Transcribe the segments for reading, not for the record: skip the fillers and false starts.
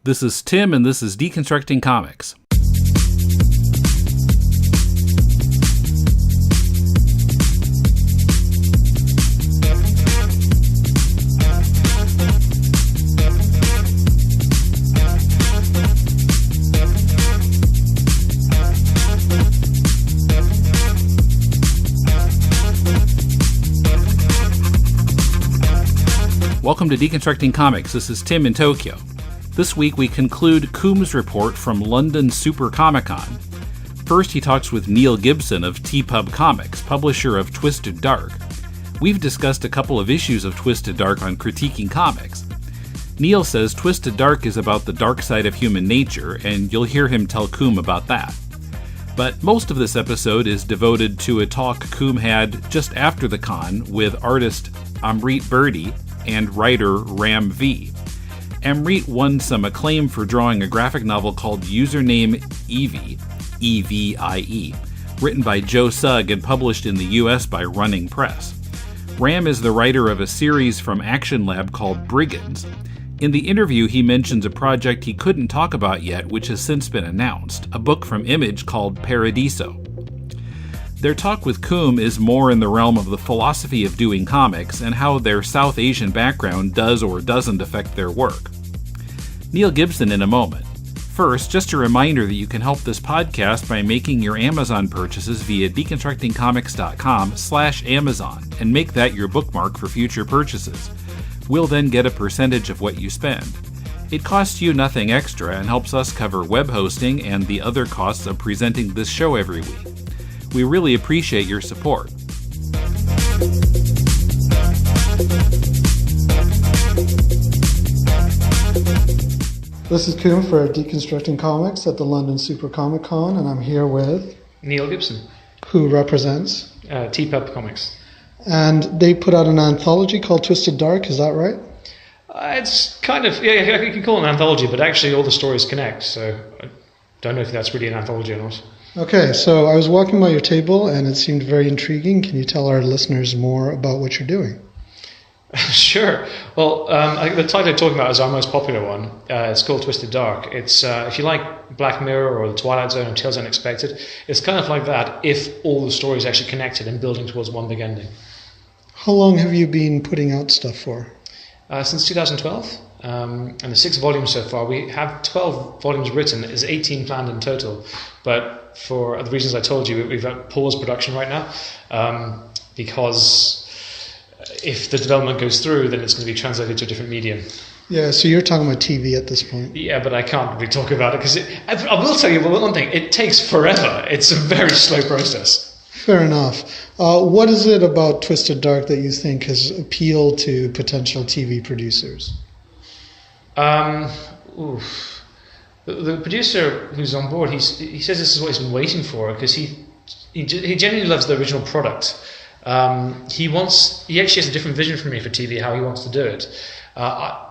This is Tim, and this is Deconstructing Comics. Welcome to Deconstructing Comics. This is Tim in Tokyo. This week we conclude Koom's report from London Super Comicon. First, he talks with Neil Gibson of TPub Comics, publisher of Twisted Dark. We've discussed a couple of issues of Twisted Dark on Critiquing Comics. Neil says Twisted Dark is about the dark side of human nature, and you'll hear him tell Koom about that. But most of this episode is devoted to a talk Koom had just after the con with artist Amrit Birdi and writer Ram V. Amrit won some acclaim for drawing a graphic novel called Username Evie, E-V-I-E, written by Joe Sugg and published in the US by Running Press. Ram is the writer of a series from Action Lab called Brigands. In the interview, he mentions a project he couldn't talk about yet, which has since been announced, a book from Image called Paradiso. Their talk with Koom is more in the realm of the philosophy of doing comics and how their South Asian background does or doesn't affect their work. Neil Gibson in a moment. First, just a reminder that you can help this podcast by making your Amazon purchases via deconstructingcomics.com/Amazon and make that your bookmark for future purchases. We'll then get a percentage of what you spend. It costs you nothing extra and helps us cover web hosting and the other costs of presenting this show every week. We really appreciate your support. This is Koom for Deconstructing Comics at the London Super Comicon, and I'm here with Neil Gibson, who represents TPub Comics. And they put out an anthology called Twisted Dark, is that right? It's kind of, yeah, you can call it an anthology, but actually all the stories connect, so I don't know if that's really an anthology or not. Okay, so I was walking by your table and it seemed very intriguing. Can you tell our listeners more about what you're doing? Sure. Well, I think the title I'm talking about is our most popular one. It's called Twisted Dark. It's, if you like Black Mirror or The Twilight Zone or Tales Unexpected, it's kind of like that if all the stories actually connected and building towards one big ending. How long have you been putting out stuff for? Since 2012. And the 6 volumes so far. We have 12 volumes written. There's 18 planned in total. But for the reasons I told you, we've paused production right now because if the development goes through, then it's going to be translated to a different medium. Yeah, so you're talking about TV at this point. Yeah, but I can't really talk about it because I will tell you one thing. It takes forever. It's a very slow process. Fair enough. What is it about Twisted Dark that you think has appealed to potential TV producers? The producer who's on board, he says this is what he's been waiting for because he genuinely loves the original product. He actually has a different vision for me for TV, how he wants to do it. I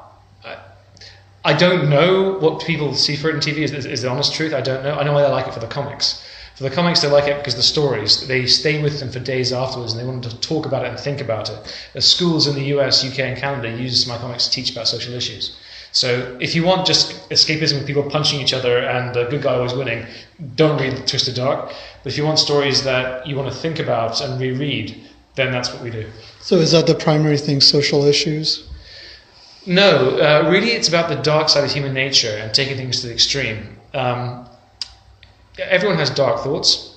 don't know what people see for it in TV is the honest truth. I don't know. I know why they like it for the comics. For the comics, they like it because the stories, they stay with them for days afterwards and they want to talk about it and think about it. Schools in the US, UK and Canada use my comics to teach about social issues. So if you want just escapism with people punching each other and the good guy always winning, don't read Twisted Dark. But if you want stories that you want to think about and reread, then that's what we do. So is that the primary thing, social issues? No, really it's about the dark side of human nature and taking things to the extreme. Everyone has dark thoughts.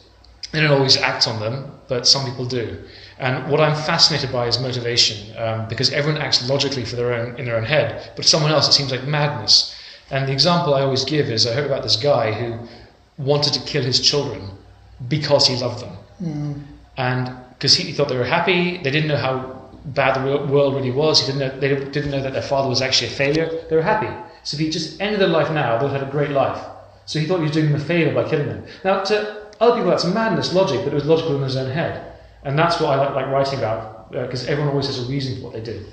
They don't always act on them, but some people do. And what I'm fascinated by is motivation, because everyone acts logically in their own head, but someone else it seems like madness. And the example I always give is I heard about this guy who wanted to kill his children because he loved them. Mm. And because he thought they were happy, they didn't know how bad the world really was. They didn't know that their father was actually a failure. They were happy. So if he just ended their life now, they'd have had a great life. So he thought he was doing them a favour by killing them. Now, to other people, that's madness logic, but it was logical in his own head. And that's what I like writing about, because everyone always has a reason for what they do.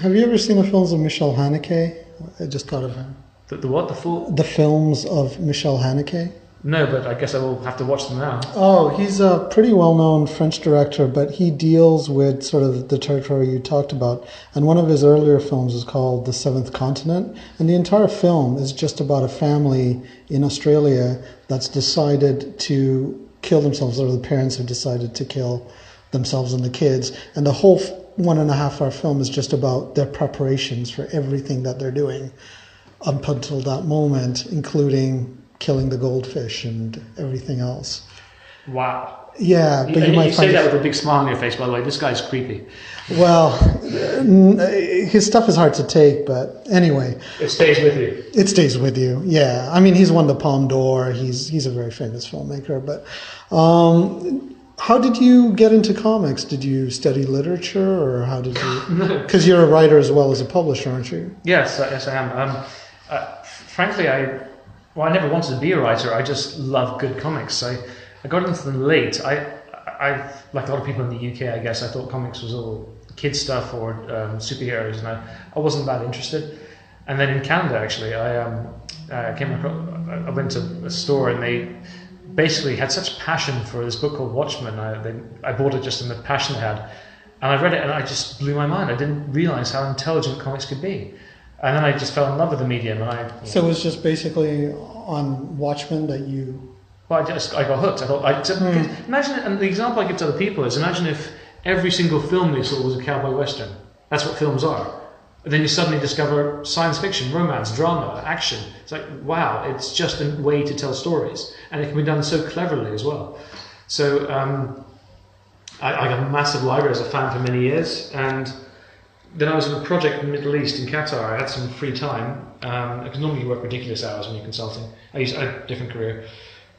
Have you ever seen the films of Michel Haneke? I just thought of him. The what? The fool? The films of Michel Haneke. No, but I guess I will have to watch them now. Oh, he's a pretty well-known French director, but he deals with sort of the territory you talked about. And one of his earlier films is called The Seventh Continent. And the entire film is just about a family in Australia that's decided to kill themselves, or the parents have decided to kill themselves and the kids. And the whole 1.5 hour film is just about their preparations for everything that they're doing up until that moment, including killing the goldfish and everything else. Wow. Yeah, but you might you say that with a big smile on your face, by the way. This guy's creepy. Well, his stuff is hard to take, but anyway. It stays with you. It stays with you, yeah. I mean, he's won the Palme d'Or. He's a very famous filmmaker. But how did you get into comics? Did you study literature, or how did you? Because you're a writer as well as a publisher, aren't you? Yes, I am. Frankly, I never wanted to be a writer. I just love good comics. I got into them late. I like a lot of people in the UK, I guess, I thought comics was all kids stuff or superheroes, and I wasn't that interested. And then in Canada, actually, I went to a store, and they basically had such passion for this book called Watchmen. I bought it just in the passion they had, and I read it, and I just blew my mind. I didn't realize how intelligent comics could be. And then I just fell in love with the medium. So it was just basically on Watchmen that you... Well, I got hooked. I thought, imagine, and the example I give to other people is, imagine if every single film they saw was a cowboy western. That's what films are. And then you suddenly discover science fiction, romance, drama, action. It's like, wow, it's just a way to tell stories. And it can be done so cleverly as well. So I got a massive library as a fan for many years, and then I was in a project in the Middle East, in Qatar. I had some free time, because normally you work ridiculous hours when you're consulting. I had a different career.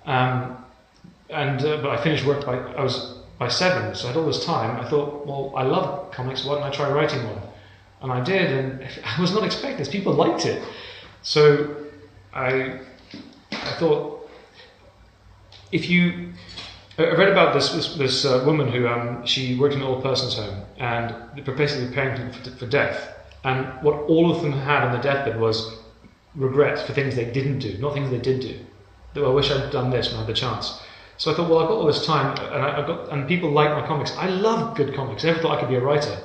But I finished work by 7, so I had all this time. I thought, well, I love comics, why don't I try writing one? And I did, and I was not expecting this. People liked it. So I thought, I read about this woman who she worked in an old person's home, and they were basically preparing them for death. And what all of them had on their deathbed was regret for things they didn't do, not things they did do. They were, I wish I'd done this when I had the chance. So I thought, well, I've got all this time, and people like my comics. I love good comics. I never thought I could be a writer,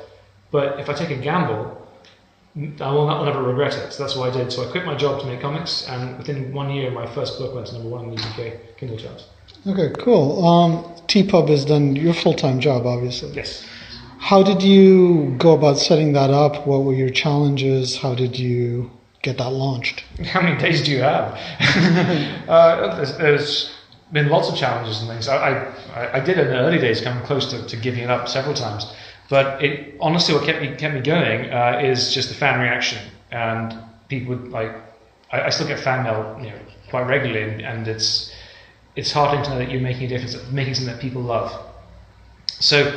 but if I take a gamble, I'll never regret it. So that's what I did. So I quit my job to make comics, and within 1 year, my first book went to #1 in the UK Kindle charts. Okay, cool. TPub is then your full-time job, obviously. Yes. How did you go about setting that up? What were your challenges? How did you get that launched? How many days do you have? There's been lots of challenges and things. I did in the early days come close to giving it up several times. But honestly, what kept me going is just the fan reaction. And people would, like, I still get fan mail quite regularly, and it's heartening to know that you're making a difference, making something that people love. So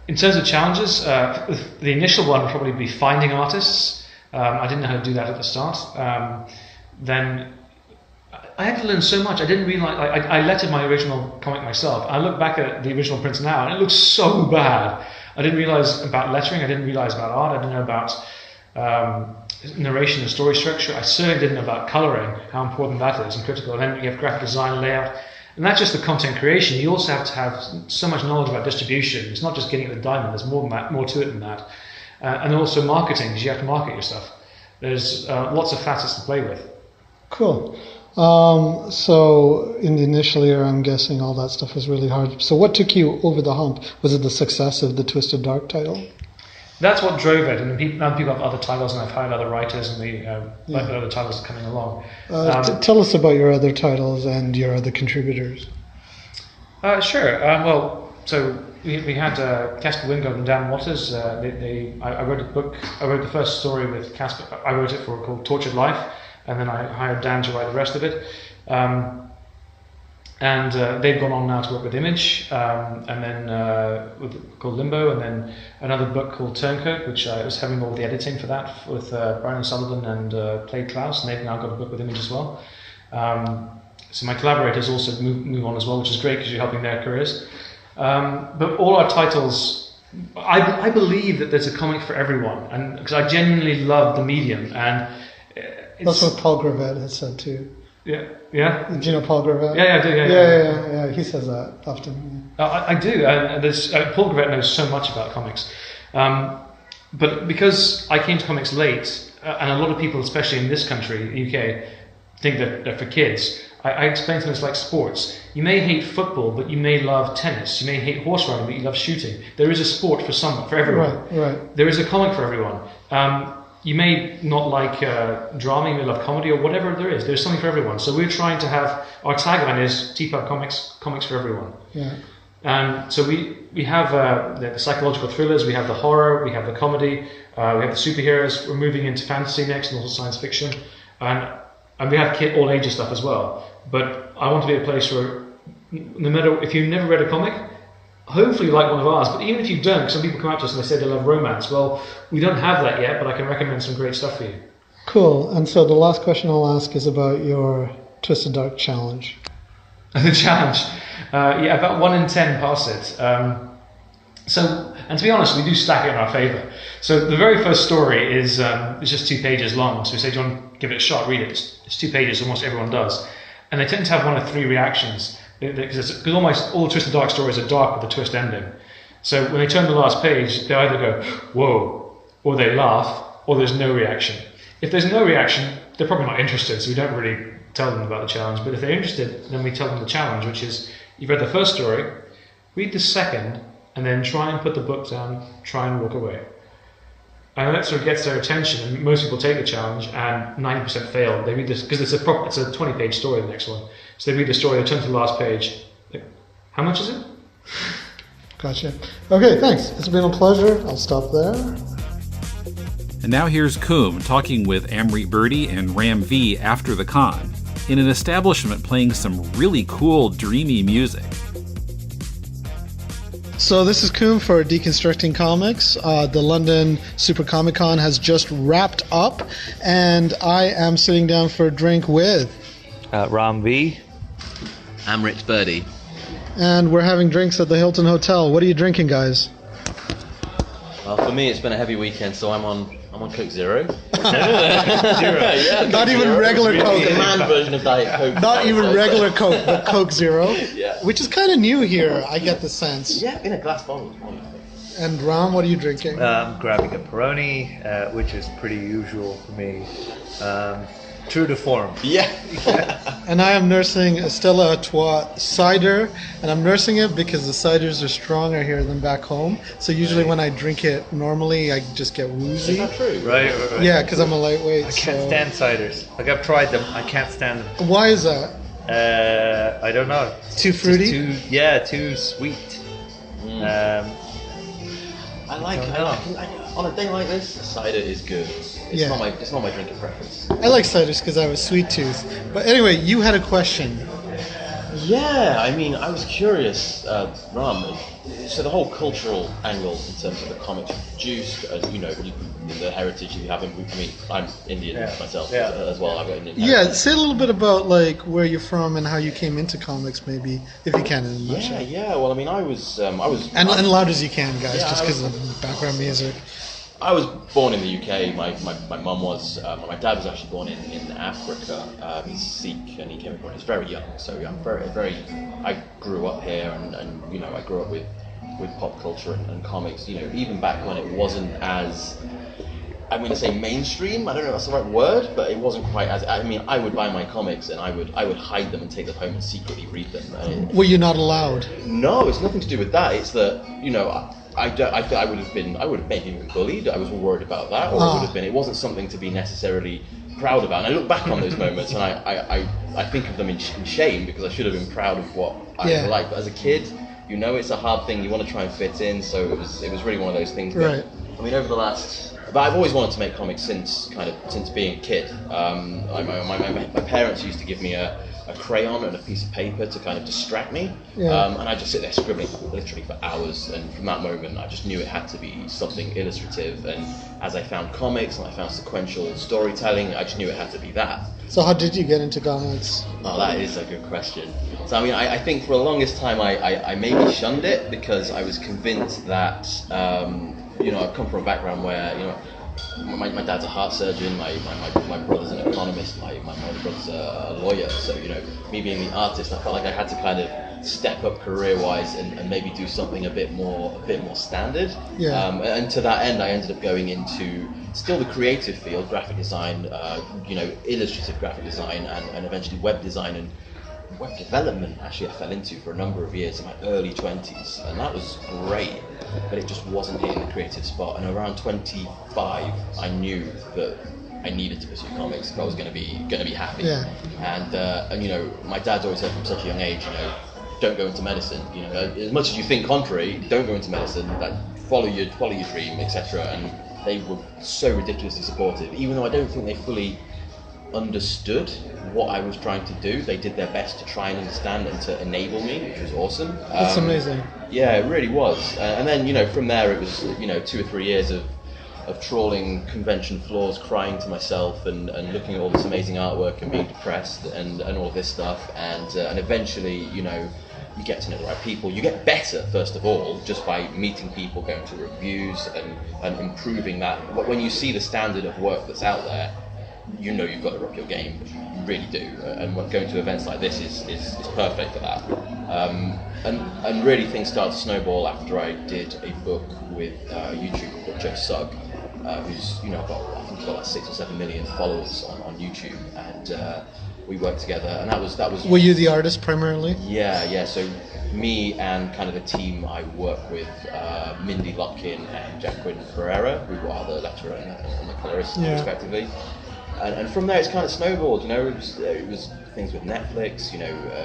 in terms of challenges, the initial one would probably be finding artists. I didn't know how to do that at the start. Then I had to learn so much. I didn't realize, I lettered my original comic myself. I look back at the original prints now, and it looks so bad. I didn't realize about lettering. I didn't realize about art. I didn't know about narration and story structure. I certainly didn't know about coloring, how important that is and critical. And then you have graphic design, layout. And that's just the content creation. You also have to have so much knowledge about distribution. It's not just getting the diamond. There's more than that, more to it than that. And also marketing, because you have to market your stuff. There's lots of facets to play with. Cool. So in the initial year, I'm guessing all that stuff was really hard. So what took you over the hump? Was it the success of the Twisted Dark title? That's what drove it. And now people have other titles, and I've hired other writers, and other titles are coming along. Tell us about your other titles and your other contributors. Sure. So we had Casper Wingard and Dan Waters. I wrote a book. I wrote the first story with Casper. I wrote it called Tortured Life, and then I hired Dan to write the rest of it. And they've gone on now to work with Image, and then called Limbo, and then another book called Turncoat, which I was having all the editing for that with Brian Sullivan and Clay Klaus, and they've now got a book with Image as well. So my collaborators also move on as well, which is great because you're helping their careers. But all our titles, I believe that there's a comic for everyone, and because I genuinely love the medium, and that's what Paul Gravett has said too. Yeah. Do you know Paul Gravett? Yeah, I do. Yeah. He says that often. I do, and there's Paul Gravett knows so much about comics, but because I came to comics late, and a lot of people, especially in this country, the UK, think that they're for kids. I explain to them it's like sports. You may hate football, but you may love tennis. You may hate horse riding, but you love shooting. There is a sport for everyone. Right. There is a comic for everyone. You may not like drama, you may love comedy, or whatever there is. There's something for everyone. So we're trying to have, our tagline is TPub Comics for everyone. Yeah. So we have the psychological thrillers, we have the horror, we have the comedy, we have the superheroes. We're moving into fantasy next, and also science fiction, and we have all ages stuff as well. But I want to be a place where, no matter if you've never read a comic, hopefully you like one of ours. But even if you don't, some people come up to us and they say they love romance. Well, we don't have that yet, but I can recommend some great stuff for you. Cool. And so the last question I'll ask is about your Twisted Dark challenge. The challenge, about 1 in 10 pass it. And to be honest, we do stack it in our favour. So the very first story is just 2 pages long. So we say, do you want to give it a shot? Read it. It's 2 pages. Almost everyone does, and they tend to have 1 of 3 reactions because almost all Twisted Dark stories are dark with a twist ending. So when they turn the last page, they either go whoa, or they laugh, or there's no reaction. If there's no reaction, they're probably not interested. So we don't really tell them about the challenge. But if they're interested, then we tell them the challenge, which is you've read the first story, read the second, and then try and put the book down, try and walk away. And that sort of gets their attention, and most people take the challenge, and 90% fail. They read this, because it's a 20-page story, the next one. So they read the story, they turn to the last page. Like, how much is it? Gotcha. Okay, thanks. It's been a pleasure. I'll stop there. And now here's Koom talking with Amrit Birdi and Ram V after the con, in an establishment playing some really cool, dreamy music. So this is Koom for Deconstructing Comics. The London Super Comicon has just wrapped up, and I am sitting down for a drink with Ram V. Amrit Birdi. And we're having drinks at the Hilton Hotel. What are you drinking, guys? Well, for me, it's been a heavy weekend, so I'm on Coke Zero. Yeah, not even Zero. Regular Coke. The man version of Diet Coke. Not even regular Coke, but Coke Zero. Yeah. Which is kind of new here, I get the sense. Yeah, in a glass bottle. And Ram, what are you drinking? I'm grabbing a Peroni, which is pretty usual for me. True to form. Yeah. And I am nursing a Stella Artois cider, and I'm nursing it because the ciders are stronger here than back home. So usually when I drink it normally, I just get woozy. Is that true? Right. Yeah, because I'm a lightweight. I can't stand ciders. Like, I've tried them. I can't stand them. Why is that? I don't know. Too fruity? Too sweet. I on a day like this, cider is good. It's not my drink of preference. I like ciders because I have a sweet tooth. But anyway, you had a question. Yeah, I mean, I was curious, Ram. So the whole cultural angle in terms of the comics produced, the heritage you have. I mean, I'm Indian myself as well. I've got Indian heritage. Yeah, say a little bit about like where you're from and how you came into comics, maybe, if you can in a nutshell. Yeah. Well, I mean, I was and loud as you can, guys, just because of the background music. I was born in the UK. My mum was. My dad was actually born in Africa. He's Sikh, and he came abroad. He was very young, so I'm very. I grew up here, and I grew up with pop culture and comics. Even back when it wasn't as, I'm going to say mainstream. I don't know if that's the right word, but it wasn't quite as. I mean, I would buy my comics and I would hide them and take them home and secretly read them. Were you not allowed? No, it's nothing to do with that. It's that I would have maybe been bullied. I was worried about that, or it would have been. It wasn't something to be necessarily proud about. And I look back on those moments, and I think of them in shame because I should have been proud of what I like. But as a kid, it's a hard thing. You want to try and fit in, so it was really one of those things. Right. I mean, but I've always wanted to make comics since being a kid. My parents used to give me a crayon and a piece of paper to kind of distract me, and I'd just sit there scribbling literally for hours, and from that moment I just knew it had to be something illustrative, and as I found comics and I found sequential storytelling, I just knew it had to be that. So how did you get into comics? Oh, that is a good question. So I mean, I think for the longest time I maybe shunned it because I was convinced that I've come from a background where my dad's a heart surgeon, my brother's an economist, my older brother's a lawyer. So me being the artist, I felt like I had to kind of step up career-wise and maybe do something a bit more standard. Yeah. And to that end, I ended up going into still the creative field, graphic design, illustrative graphic design, and eventually web design and web development. Actually, I fell into for a number of years in my early 20s, and that was great. But it just wasn't hitting the creative spot. And around 25, I knew that I needed to pursue comics if I was going to be happy. Yeah. And my dad's always said from such a young age, don't go into medicine. As much as you think contrary, don't go into medicine. Like follow your dream, etc. And they were so ridiculously supportive, even though I don't think they fully understood what I was trying to do. They did their best to try and understand and to enable me, which was awesome. That's amazing. Yeah, it really was. And then from there it was 2 or 3 years of trawling convention floors, crying to myself and looking at all this amazing artwork and being depressed and all this stuff, and eventually you get to know the right people. You get better, first of all, just by meeting people, going to reviews and improving that. When you see the standard of work that's out there, you've got to up your game. You really do. And going to events like this is perfect for that. And really things started to snowball after I did a book with a YouTuber called Joe Sugg, who's I think he's got like 6 or 7 million followers on YouTube, and we worked together, and that was. Were you the artist primarily? Yeah. So me and kind of the team I work with, Mindy Lotkin and Jacqueline Ferreira, who are the letterer and the colorist, respectively. And from there, it's kind of snowballed. It was things with Netflix,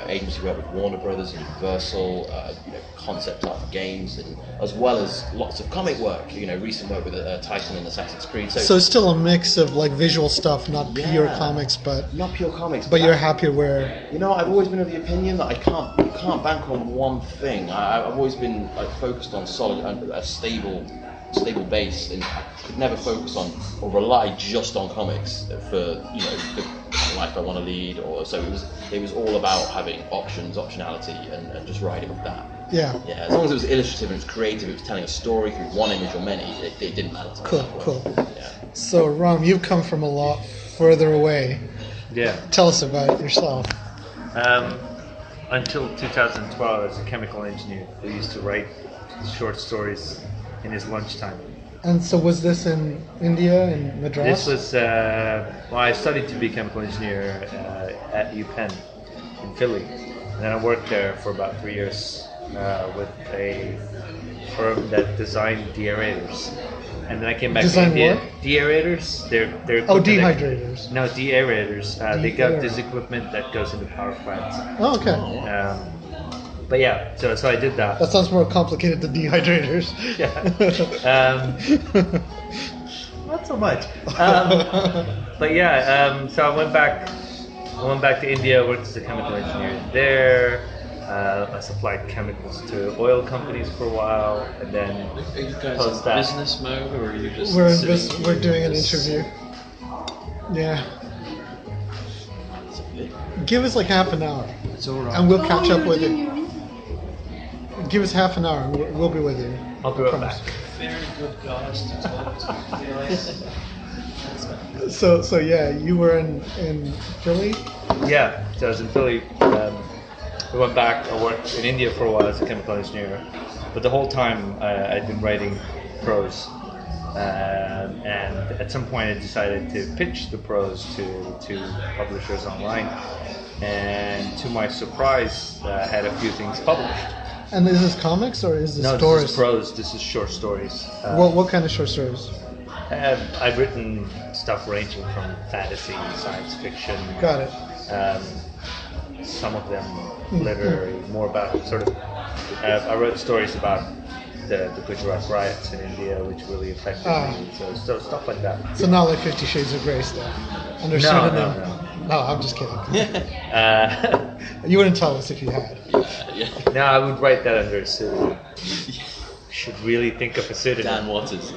agency work with Warner Brothers and Universal, concept art for games, and as well as lots of comic work. Recent work with Titan and Assassin's Creed. So it's still a mix of like visual stuff, not pure comics, but not pure comics. But you're happy where I've always been of the opinion that you can't bank on one thing. I've always been focused on solid, a stable base, and I could never focus on or rely just on comics for the life I want to lead. Or so it was all about having optionality, and just riding with that. Yeah. As long as it was illustrative and it was creative, it was telling a story through one image or many. It didn't matter to me. Cool. Yeah. So Ram, you've come from a lot further away. Yeah. Tell us about yourself. Until 2012, as a chemical engineer, I used to write short stories in his lunchtime. And so was this in India, in Madras? This was, I studied to be a chemical engineer at UPenn in Philly. And then I worked there for about 3 years with a firm that designed deaerators. And then I came back to India. What? Deaerators? They're dehydrators. No, deaerators. They got this equipment that goes into power plants. Oh, okay. But yeah, so I did that. That sounds more complicated than dehydrators. Yeah. Not so much. But yeah, so I went back to India, worked as a chemical engineer there. I supplied chemicals to oil companies for a while, and then Are you guys in business mode, or are you just we're doing an interview. Yeah. Give us like half an hour. It's all right. And we'll catch up with you. Give us half an hour and we'll be with you. I'll be right back. Very good guys to talk to. So yeah, you were in Philly? Yeah, so I was in Philly. I went back. I worked in India for a while as a chemical engineer, but the whole time I'd been writing prose. And at some point I decided to pitch the prose to publishers online, and to my surprise I had a few things published. And is this comics or is this stories? No, this is prose. This is short stories. What kind of short stories? I've written stuff ranging from fantasy, science fiction. Got it. Some of them literary, more about sort of. I wrote stories about the Gujarat riots in India, which really affected me. So stuff like that. So not like 50 Shades of Grey stuff. No, I'm just kidding. You wouldn't tell us if you had. Yeah. No, I would write that under a pseudonym. Should really think of a pseudonym. Dan Waters.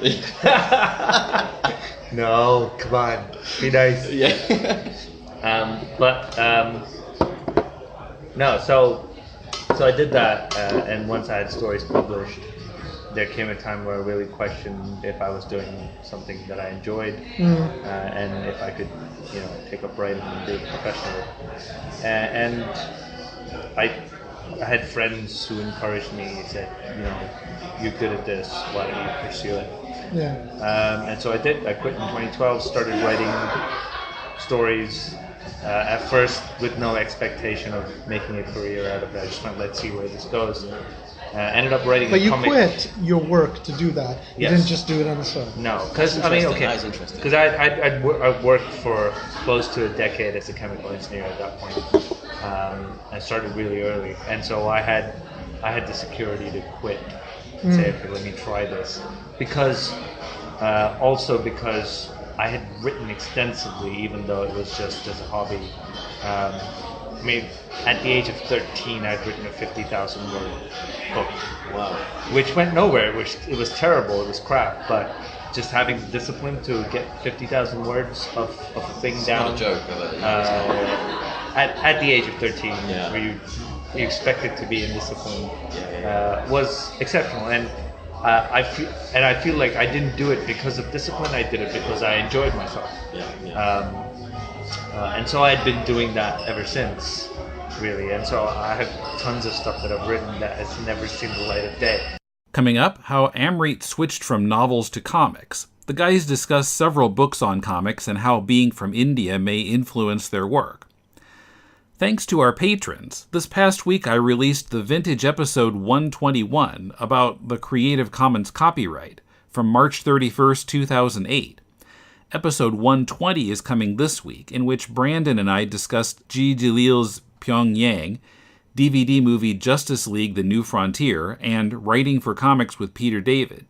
No, come on, be nice. Yeah. No, so I did that, and once I had stories published, there came a time where I really questioned if I was doing something that I enjoyed, and if I could, take up writing and do it professionally. And I had friends who encouraged me, said, you're good at this, why don't you pursue it? Yeah. And so I did. I quit in 2012, started writing stories, at first with no expectation of making a career out of it. I just went, let's see where this goes. Ended up writing But a you comic. quit your work to do that. You Yes. didn't just do it on the side. No, because That is interesting. Because I worked for close to a decade as a chemical engineer at that point. I started really early, and so I had the security to quit and say, okay, let me try this. Because I had written extensively, even though it was just as a hobby. At the age of 13, I'd written a 50,000 word book. Wow. Which went nowhere. It was terrible. It was crap. But just having the discipline to get 50,000 words of a thing down. Not a joke, but at the age of 13, Yeah. where you expected to be indisciplined, Yeah. was exceptional. And I feel like I didn't do it because of discipline. I did it because I enjoyed myself. Yeah. And so I had been doing that ever since, really. And so I have tons of stuff that I've written that has never seen the light of day. Coming up, how Amrit switched from novels to comics. The guys discuss several books on comics and how being from India may influence their work. Thanks to our patrons, this past week I released the vintage episode 121 about the Creative Commons copyright from March 31st, 2008. Episode 120 is coming this week, in which Brandon and I discussed G. Jalil's Pyongyang, DVD movie Justice League The New Frontier, and Writing for Comics with Peter David.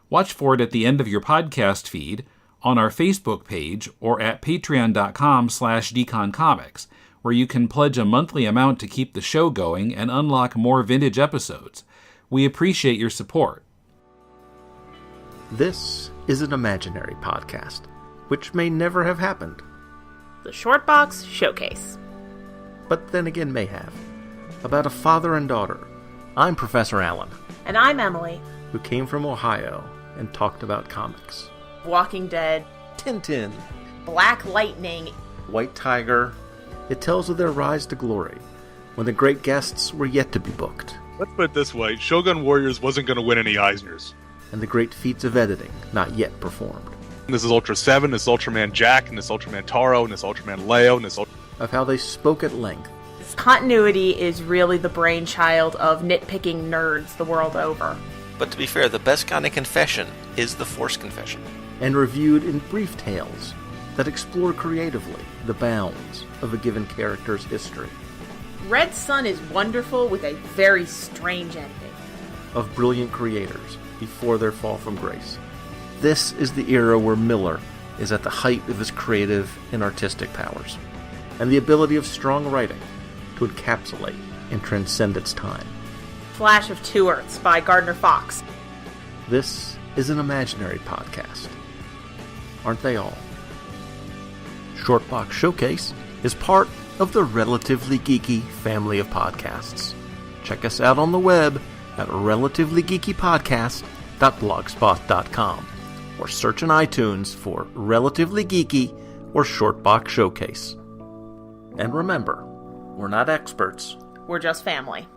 Watch for it at the end of your podcast feed, on our Facebook page, or at patreon.com/deconcomics, where you can pledge a monthly amount to keep the show going and unlock more vintage episodes. We appreciate your support. This is an imaginary podcast, which may never have happened, The Shortbox Showcase. but then again may have, about a father and daughter. I'm Professor Allen, And I'm Emily. who came from Ohio and talked about comics. Walking Dead, Tintin, Black Lightning. White Tiger. It tells of their rise to glory, when the great guests were yet to be booked, Let's put it this way, Shogun Warriors wasn't going to win any Eisners. and the great feats of editing not yet performed, This is Ultra 7, this is Ultraman Jack, and this Ultraman Taro, and this Ultraman Leo, and this of how they spoke at length, Continuity is really the brainchild of nitpicking nerds the world over. But to be fair, the best kind of confession is the Force confession. and reviewed in brief tales that explore creatively the bounds of a given character's history, Red Sun is wonderful with a very strange ending. of brilliant creators before their fall from grace. This is the era where Miller is at the height of his creative and artistic powers, and the ability of strong writing to encapsulate and transcend its time. Flash of Two Earths by Gardner Fox. This is an imaginary podcast. Aren't they all? Shortbox Showcase is part of the Relatively Geeky family of podcasts. Check us out on the web at relativelygeekypodcast.blogspot.com or search in iTunes for Relatively Geeky or Shortbox Showcase. And remember, we're not experts. We're just family.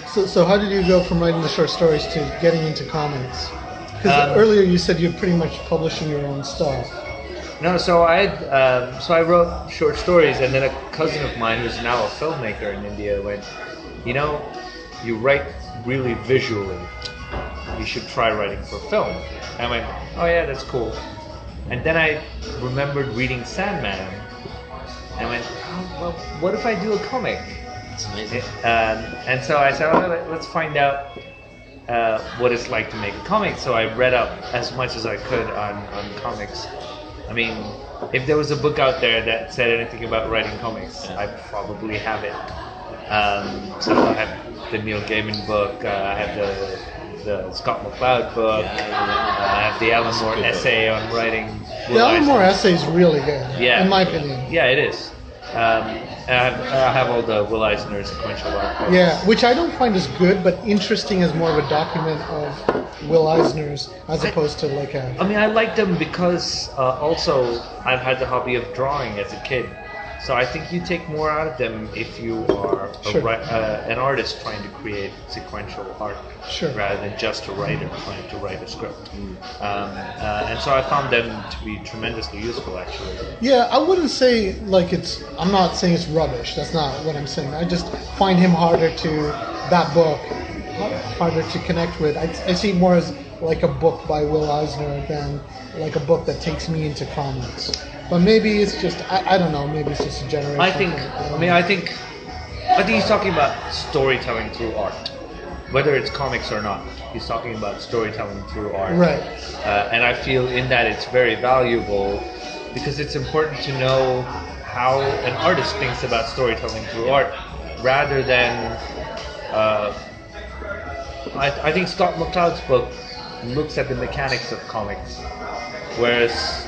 So how did you go from writing the short stories to getting into comics? Because earlier you said you're pretty much publishing your own stuff. No, so I wrote short stories, and then a cousin of mine who's now a filmmaker in India went, you write really visually. You should try writing for film. And I went, oh yeah, that's cool. And then I remembered reading Sandman. And I went, oh, well, what if I do a comic? It's amazing. And so I said, let's find out what it's like to make a comic. So I read up as much as I could on comics. I mean, if there was a book out there that said anything about writing comics, I probably have it. So I have the Neil Gaiman book, I have the Scott McCloud book, I have the Alan Moore essay on writing. The Alan Moore essay is really good, Yeah. in my opinion. Yeah, it is. And I have all the Will Eisner sequential art books. Yeah, which I don't find as good, but interesting as more of a document of Will Eisner's as opposed to like a... I mean, I like them because also I've had the hobby of drawing as a kid. So I think you take more out of them if you are an artist trying to create sequential art rather than just a writer trying to write a script. And so I found them to be tremendously useful, actually. Yeah, I wouldn't say like it's... I'm not saying it's rubbish. That's not what I'm saying. I just find him harder to connect with. I see it more as like a book by Will Eisner than like a book that takes me into comics. But maybe it's just, I don't know, maybe it's just a generation. I think he's talking about storytelling through art. Whether it's comics or not, he's talking about storytelling through art. Right. And I feel in that it's very valuable because it's important to know how an artist thinks about storytelling through art rather than... I think Scott McCloud's book looks at the mechanics of comics, whereas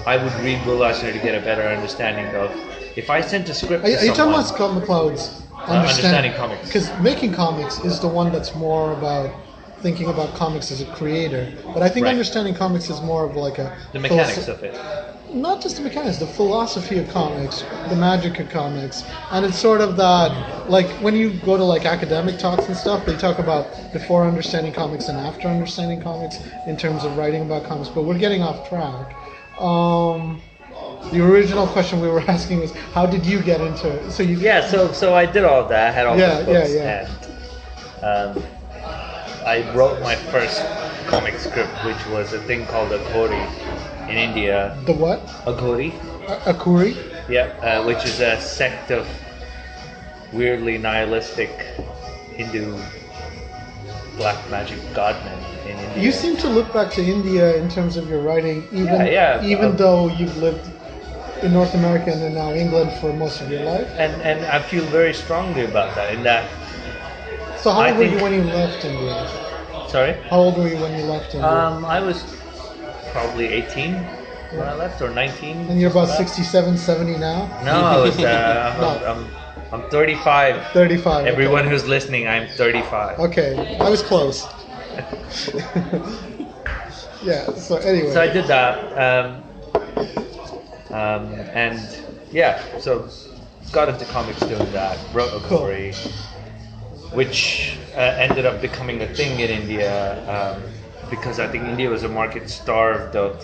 I would read Will Eisner to get a better understanding of... If I sent a script to someone... Are you talking about Scott McCloud's understanding comics? Because making comics is the one that's more about thinking about comics as a creator. But I think understanding comics is more of like a... The mechanics of it. Not just the mechanics, the philosophy of comics, the magic of comics. And it's sort of that... Like, when you go to like academic talks and stuff, they talk about before understanding comics and after understanding comics in terms of writing about comics. But we're getting off track. The original question we were asking was, how did you get into it? So I did all of that. I had all those books, and I wrote my first comic script, which was a thing called Akuri in India. The what? Akuri. Akuri? Yeah, which is a sect of weirdly nihilistic Hindu black magic godmen in India. You seem to look back to India in terms of your writing, even though you've lived in North America and then now England for most of your life. And I feel very strongly about that. In that. So how old were you when you left India? Sorry? How old were you when you left India? I was probably 18 when I left, or 19. And you're about 67, 70 now? No, I was. I'm 35. 35. Everyone who's listening, I'm 35. Okay, I was close. Yeah. So anyway. So I did that, and so got into comics doing that. Wrote a story, which ended up becoming a thing in India because I think India was a market starved of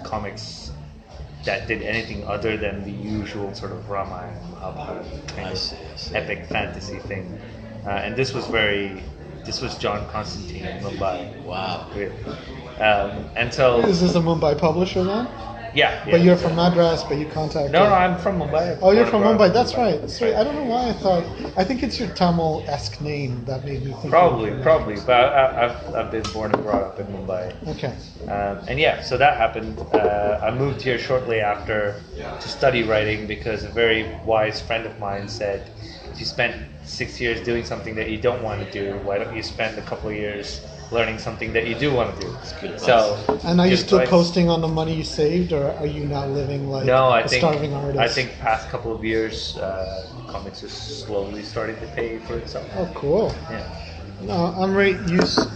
comics that did anything other than the usual sort of Ramayana kind of epic fantasy thing. And this was John Constantine in Mumbai. Wow. Really. And so... Is this a Mumbai publisher then? Yeah. But you're from Madras, but you contacted... No, I'm from Mumbai. Oh, you're from Mumbai. That's right. Sorry, I don't know why I think it's your Tamil-esque name that made me think... Probably. But I've been born and brought up in Mumbai. Okay. So that happened. I moved here shortly after to study writing because a very wise friend of mine said, if you spent 6 years doing something that you don't want to do, why don't you spend a couple of years learning something that you do want to do? And are you still coasting on the money you saved, or are you now living like a starving artist? I think past couple of years, comics is slowly starting to pay for itself. Oh, cool. Yeah. Amrit,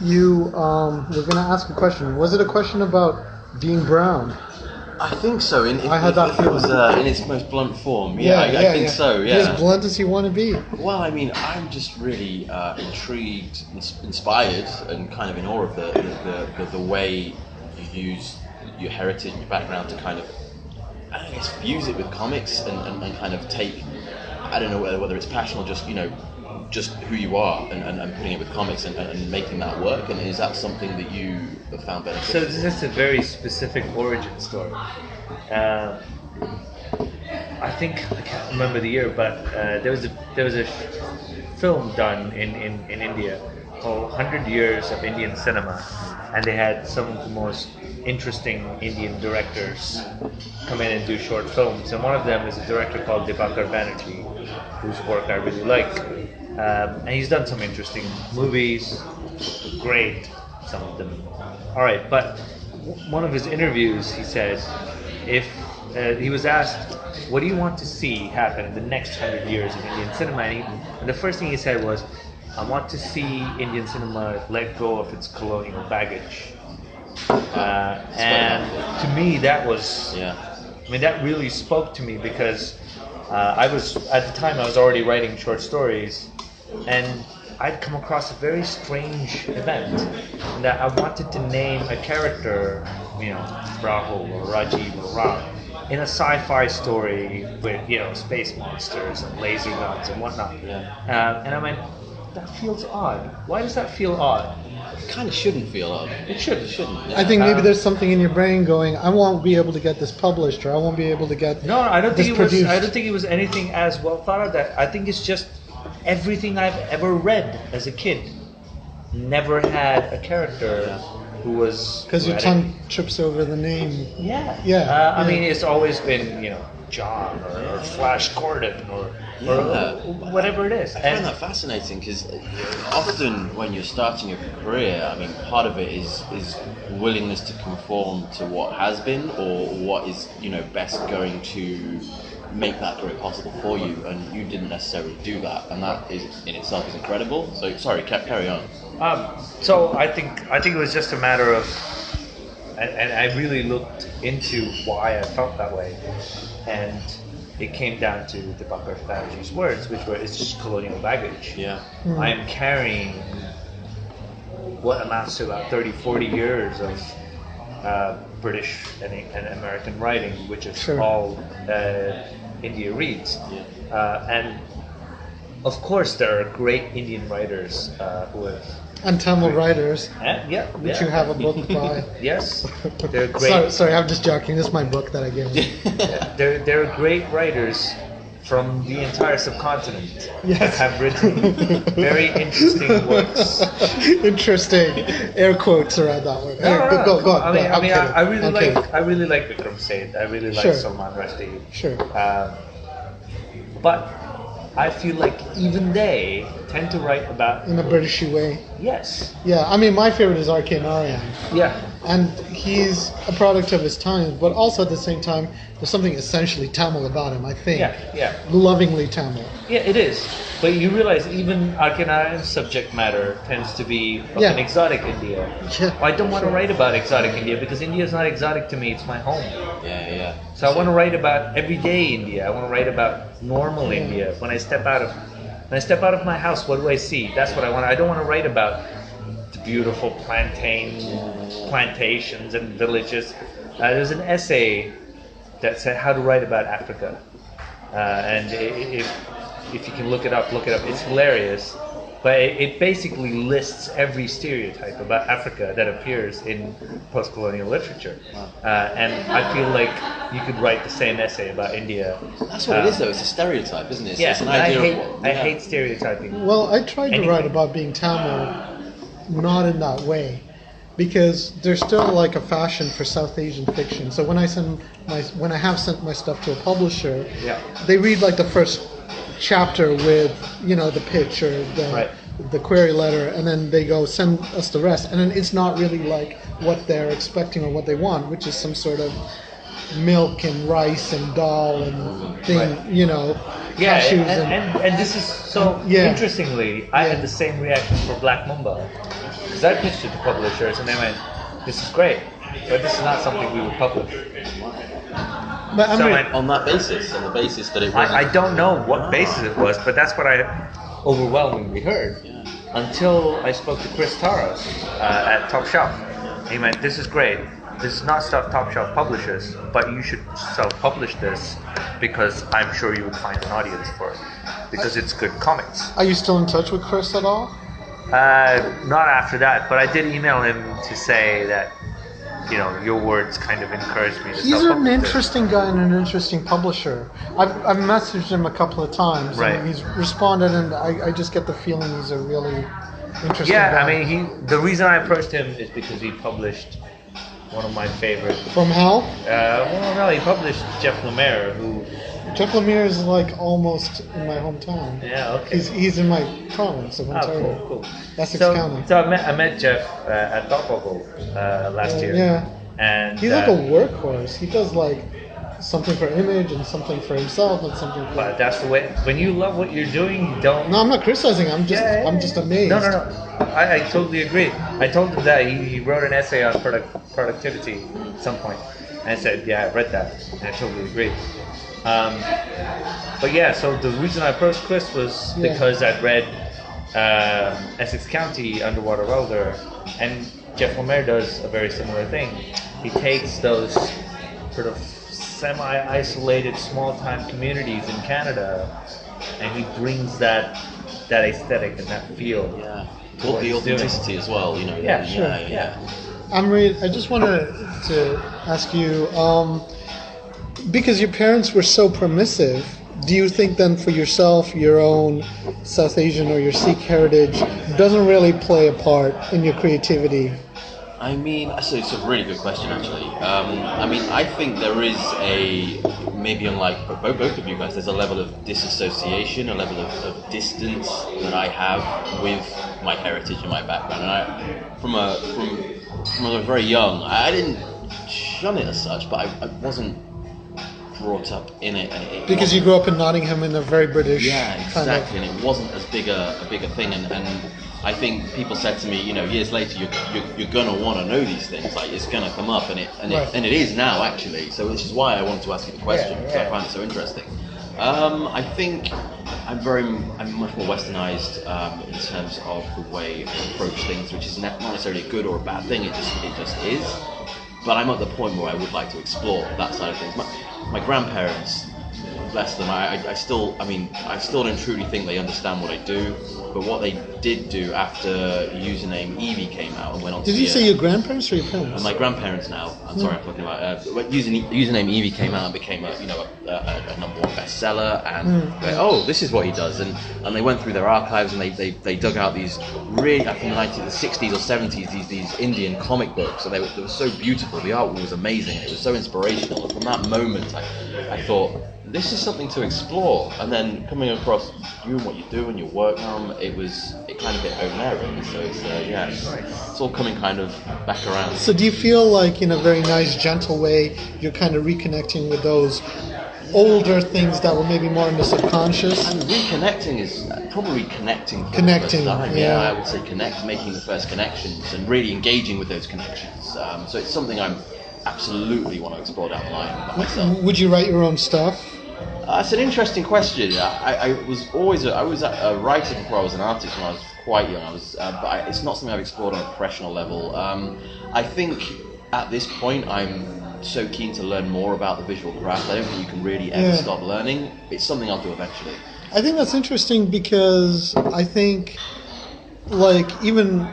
you were going to ask a question. Was it a question about being brown? I think so. I had that feeling. It was in its most blunt form. I think so. Yeah. As blunt as you want to be. Well, I mean, I'm just really intrigued, inspired, and kind of in awe of the way you use your heritage, your background to kind of, I guess, fuse it with comics and kind of take, I don't know whether it's passion or just just who you are and putting it with comics and making that work. And is that something that you have found beneficial? So this is a very specific origin story. I think, I can't remember the year, but there was a film done in India called 100 Years of Indian Cinema, and they had some of the most interesting Indian directors come in and do short films, and one of them is a director called Dibakar Banerjee, whose work I really like. And he's done some interesting movies, great, some of them. Alright, but one of his interviews, he said, if he was asked, what do you want to see happen in the next 100 years of Indian cinema? And the first thing he said was, I want to see Indian cinema let go of its colonial baggage. And to me, that was, that really spoke to me, because at the time I was already writing short stories, and I'd come across a very strange event, in that I wanted to name a character, Rahul or Rajiv or Ram, in a sci-fi story with, space monsters and laser guns and whatnot. And I went, that feels odd. Why does that feel odd? It kind of shouldn't feel odd. It shouldn't. Yeah. I think maybe there's something in your brain going, I won't be able to get this published, or I won't be able to get I don't this think produced. I don't think it was anything as well thought of that. I think it's just everything I've ever read as a kid never had a character who was... Because your tongue trips over the name. I mean, it's always been, John or Flash Gordon or whatever it is. I find that fascinating, because often when you're starting your career, I mean, part of it is willingness to conform to what has been, or what is, best going to make that career possible for you, and you didn't necessarily do that, and that is in itself is incredible. So sorry, carry on. So I think it was just a matter of, and I really looked into why I felt that way, and it came down to Dibakar Banerjee's words, which were, it's just colonial baggage. I am carrying what amounts to about 30-40 years of British and American writing, which is all India reads. And of course there are great Indian writers who have... And Tamil writers, which you have a book by. Yes, they're great. Sorry, I'm just joking. This is my book that I gave you. There are great writers from the entire subcontinent that have written very interesting works. Interesting, air quotes around that word. Go on. I really like Vikram Seth. I really like Salman Rushdie. But I feel like even they tend to write about... In a Britishy way. Yes. Yeah, I mean, my favorite is R.K. Narayan. Yeah. And he's a product of his times, but also at the same time, there's something essentially Tamil about him, I think. Lovingly Tamil. Yeah, it is. But you realize even R.K. Narayan's subject matter tends to be of an exotic India. I don't want to write about exotic India, because India is not exotic to me, it's my home. So I want to write about everyday India. I want to write about normal India. When I step out of my house, what do I see? That's what I want. I don't want to write about the beautiful plantations and villages. There's an essay that said how to write about Africa, and if you can look it up. It's hilarious, but it basically lists every stereotype about Africa that appears in post-colonial literature, and I feel like you could write the same essay about India. That's what it is, though. It's a stereotype, isn't it? It's an idea I hate stereotyping. Well, I tried to write about being Tamil, not in that way, because there's still like a fashion for South Asian fiction. So when I have sent my stuff to a publisher, they read like the first chapter with the pitch or the query letter, and then they go send us the rest, and then it's not really like what they're expecting or what they want, which is some sort of milk and rice and dal and thing, cashews and this is so interestingly, I had the same reaction for Black Mamba, because I pitched it to publishers and they went, this is great, but this is not something we would publish. But on the basis that it wasn't... I don't know what basis it was, but that's what I overwhelmingly heard. Until I spoke to Chris Taras at Top Shelf. He went, this is great. This is not stuff Top Shelf publishes, but you should self-publish this, because I'm sure you would find an audience for it, because it's good comics. Are you still in touch with Chris at all? Not after that, but I did email him to say that, your words kind of encouraged me to He's an interesting guy and an interesting publisher. I've messaged him a couple of times, and he's responded, and I just get the feeling he's a really interesting guy. I mean, the reason I approached him is because he published one of my favorite... From Hell? He published Jeff Lemire, who... Jeff Lemire is like almost in my hometown. Yeah, okay. He's in my province of Ontario. Cool. Essex County. So I met Jeff at TPub last year. Yeah. And he's like a workhorse. He does like something for Image and something for himself and something for... But that's the way. When you love what you're doing, you don't. No, I'm not criticizing. I'm just amazed. No. I totally agree. I told him that he wrote an essay on productivity at some point, and I said, yeah, I read that, and I totally agree. But yeah, so the reason I approached Chris was because I'd read Essex County Underwater Welder, and Jeff Lemire does a very similar thing. He takes those sort of semi-isolated small-time communities in Canada, and he brings that aesthetic and that feel. Yeah, the authenticity as well. You know. Yeah, sure. Yeah. Amrit, I just wanted to ask you, because your parents were so permissive, do you think then for yourself, your own South Asian or your Sikh heritage doesn't really play a part in your creativity? I mean, so it's a really good question, actually. I mean, I think there is maybe unlike both of you guys, there's a level of disassociation, a level of distance that I have with my heritage and my background. And from when I was very young, I didn't shun it as such, but I wasn't brought up in it. And because you grew up in Nottingham in a very British exactly, and it wasn't as big a thing. And I think people said to me, years later, you're gonna want to know these things. Like it's gonna come up, and it is now actually. So which is why I wanted to ask you the question because I find it so interesting. I think I'm much more westernized in terms of the way I approach things, which is not necessarily a good or a bad thing. It just is. But I'm at the point where I would like to explore that side of things. My grandparents, bless them, I still don't truly think they understand what I do. But what they did do after Username Evie came out and went on. Did you say your grandparents or your parents? My grandparents now. I'm sorry, I'm talking about. Username Evie came out and became a number one bestseller, and this is what he does, and they went through their archives and they dug out these really from the 60s or 70s these Indian comic books, and they were so beautiful. The art was amazing. It was so inspirational. And from that moment, I thought, this is something to explore. And then coming across you and what you do and your work, it kind of hit home there really. So it's all coming kind of back around. So do you feel like in a very nice, gentle way, you're kind of reconnecting with those older things that were maybe more in the subconscious? And reconnecting is probably connecting. Yeah, I would say making the first connections and really engaging with those connections. So it's something I'm absolutely want to explore down the line by myself. Would you write your own stuff? It's an interesting question. I was a writer before I was an artist when I was quite young. But it's not something I've explored on a professional level. I think at this point I'm so keen to learn more about the visual craft. I don't think you can really ever stop learning. It's something I'll do eventually. I think that's interesting because I think, like, even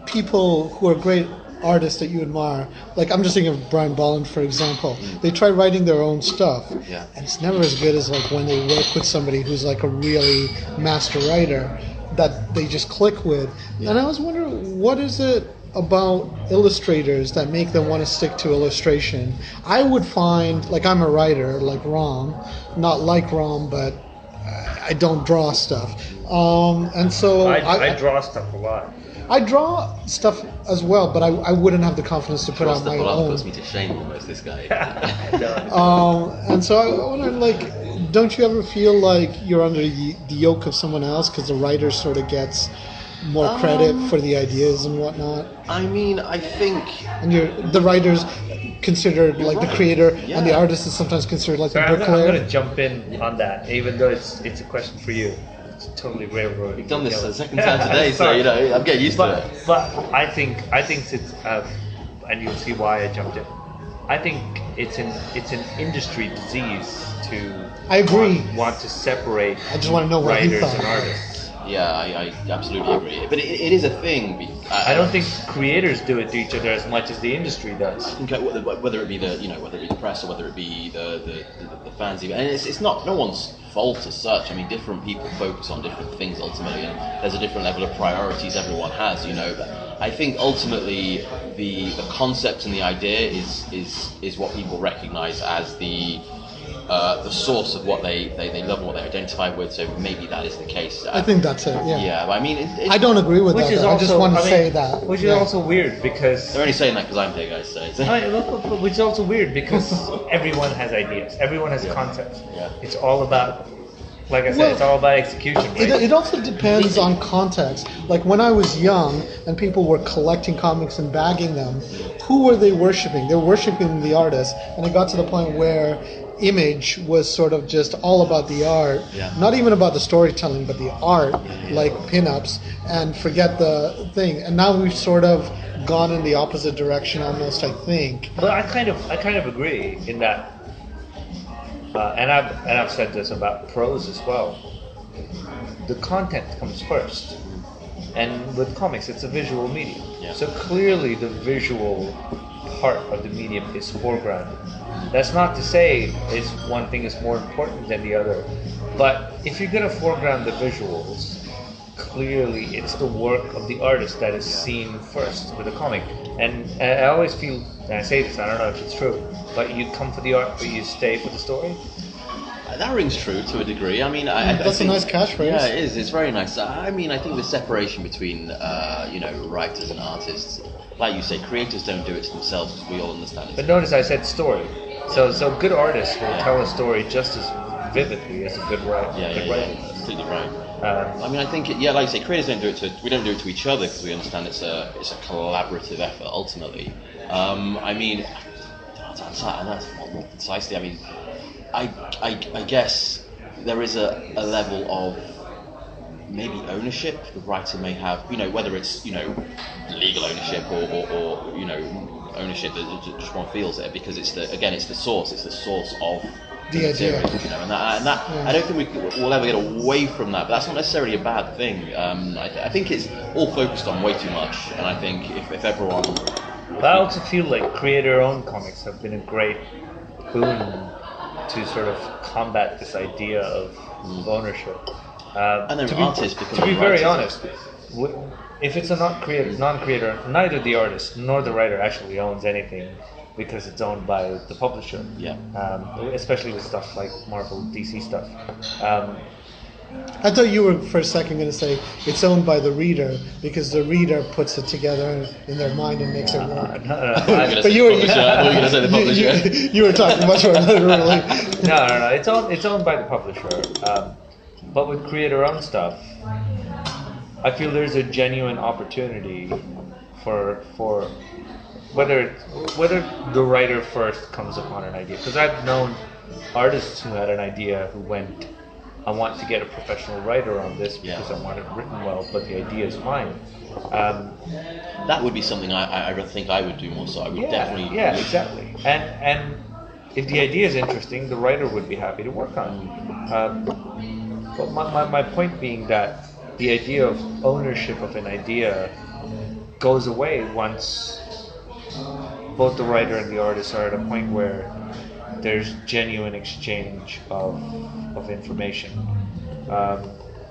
people who are great artists that you admire, like I'm just thinking of Brian Bolland, for example. They try writing their own stuff, and it's never as good as like when they work with somebody who's like a really master writer that they just click with. And I was wondering, what is it about illustrators that make them want to stick to illustration? I would find, like, I'm a writer like Ram, not like Ram, but I don't draw stuff, and so I draw stuff a lot. I draw stuff as well, but I wouldn't have the confidence to put out my own. Puts me to shame almost, this guy. And so I wonder, like, don't you ever feel like you're under the yoke of someone else because the writer sort of gets more credit for the ideas and whatnot? I mean, I think... And the writer's considered like the creator, and the artist is sometimes considered like the bricklayer. I'm going to jump in on that, even though it's a question for you. It's totally railroad. You've done this the second time today, so I'm getting used to it. But I think it's, and you'll see why I jumped in. I think it's an industry disease to. I agree. Want to separate. I just want to know what writers and artists. Yeah, I absolutely agree. But it is a thing. I don't think creators do it to each other as much as the industry does. I think whether it be the press or whether it be the fans, even, and it's not no one's fault as such. I mean, different people focus on different things ultimately, and there's a different level of priorities everyone has. But I think ultimately the concept and the idea is what people recognise as the the source of what they love and what they identify with. So maybe that is the case. I think that's it. Yeah. Yeah, but I mean, I don't agree with that. I just want to say that. Which is also weird because they're only saying that because I'm here, guys. So which is also weird because everyone has ideas. Everyone has concepts. Yeah. It's all about. Like I said, it's all about execution, right? It also depends on context. Like when I was young and people were collecting comics and bagging them, who were they worshipping? They were worshipping the artist, and it got to the point where Image was sort of just all about the art, not even about the storytelling, but the art, like pinups, and forget the thing. And now we've sort of gone in the opposite direction almost, I think. But I kind of agree in that. And I've said this about prose as well. The content comes first, and with comics, it's a visual medium. Yeah. So clearly, the visual part of the medium is foregrounded. That's not to say it's one thing is more important than the other, but if you're going to foreground the visuals, clearly it's the work of the artist that is seen first with a comic. And I always feel, and I say this, I don't know if it's true, but you come for the art, but you stay for the story. that rings true to a degree. I mean, that's a nice catchphrase. Yeah, it is. It's very nice. I mean, I think the separation between writers and artists, like you say, creators don't do it to themselves, because we all understand it. But notice I said story. So good artists will tell a story just as vividly as a good writer. Yeah, completely right. I mean, I think, like you say, creators don't do it we don't do it to each other, because we understand it's a collaborative effort ultimately. I mean, that's more precisely. I mean, I guess there is a level of maybe ownership the writer may have, whether it's legal ownership or ownership that just one feels it, because it's the source of the idea, and that I don't think we'll ever get away from that, but that's not necessarily a bad thing. I think it's all focused on way too much, and I think if everyone... But I also feel like creator-owned comics have been a great boon to sort of combat this idea of ownership. And then artists become... To be very honest, if it's a non-creator, neither the artist nor the writer actually owns anything, because it's owned by the publisher. Yeah. Especially with stuff like Marvel, DC stuff. I thought you were for a second going to say it's owned by the reader, because the reader puts it together in their mind and makes it work. But you were going to say the publisher. You were talking much more literally. No. It's owned by the publisher. But with creator-owned stuff, I feel there's a genuine opportunity for whether the writer first comes upon an idea. Because I've known artists who had an idea who went, I want to get a professional writer on this because I want it written well, but the idea is mine. That would be something I think I would do more so. I would definitely... Yeah, exactly. And if the idea is interesting, the writer would be happy to work on it. But my point being that the idea of ownership of an idea goes away once both the writer and the artist are at a point where there's genuine exchange of information.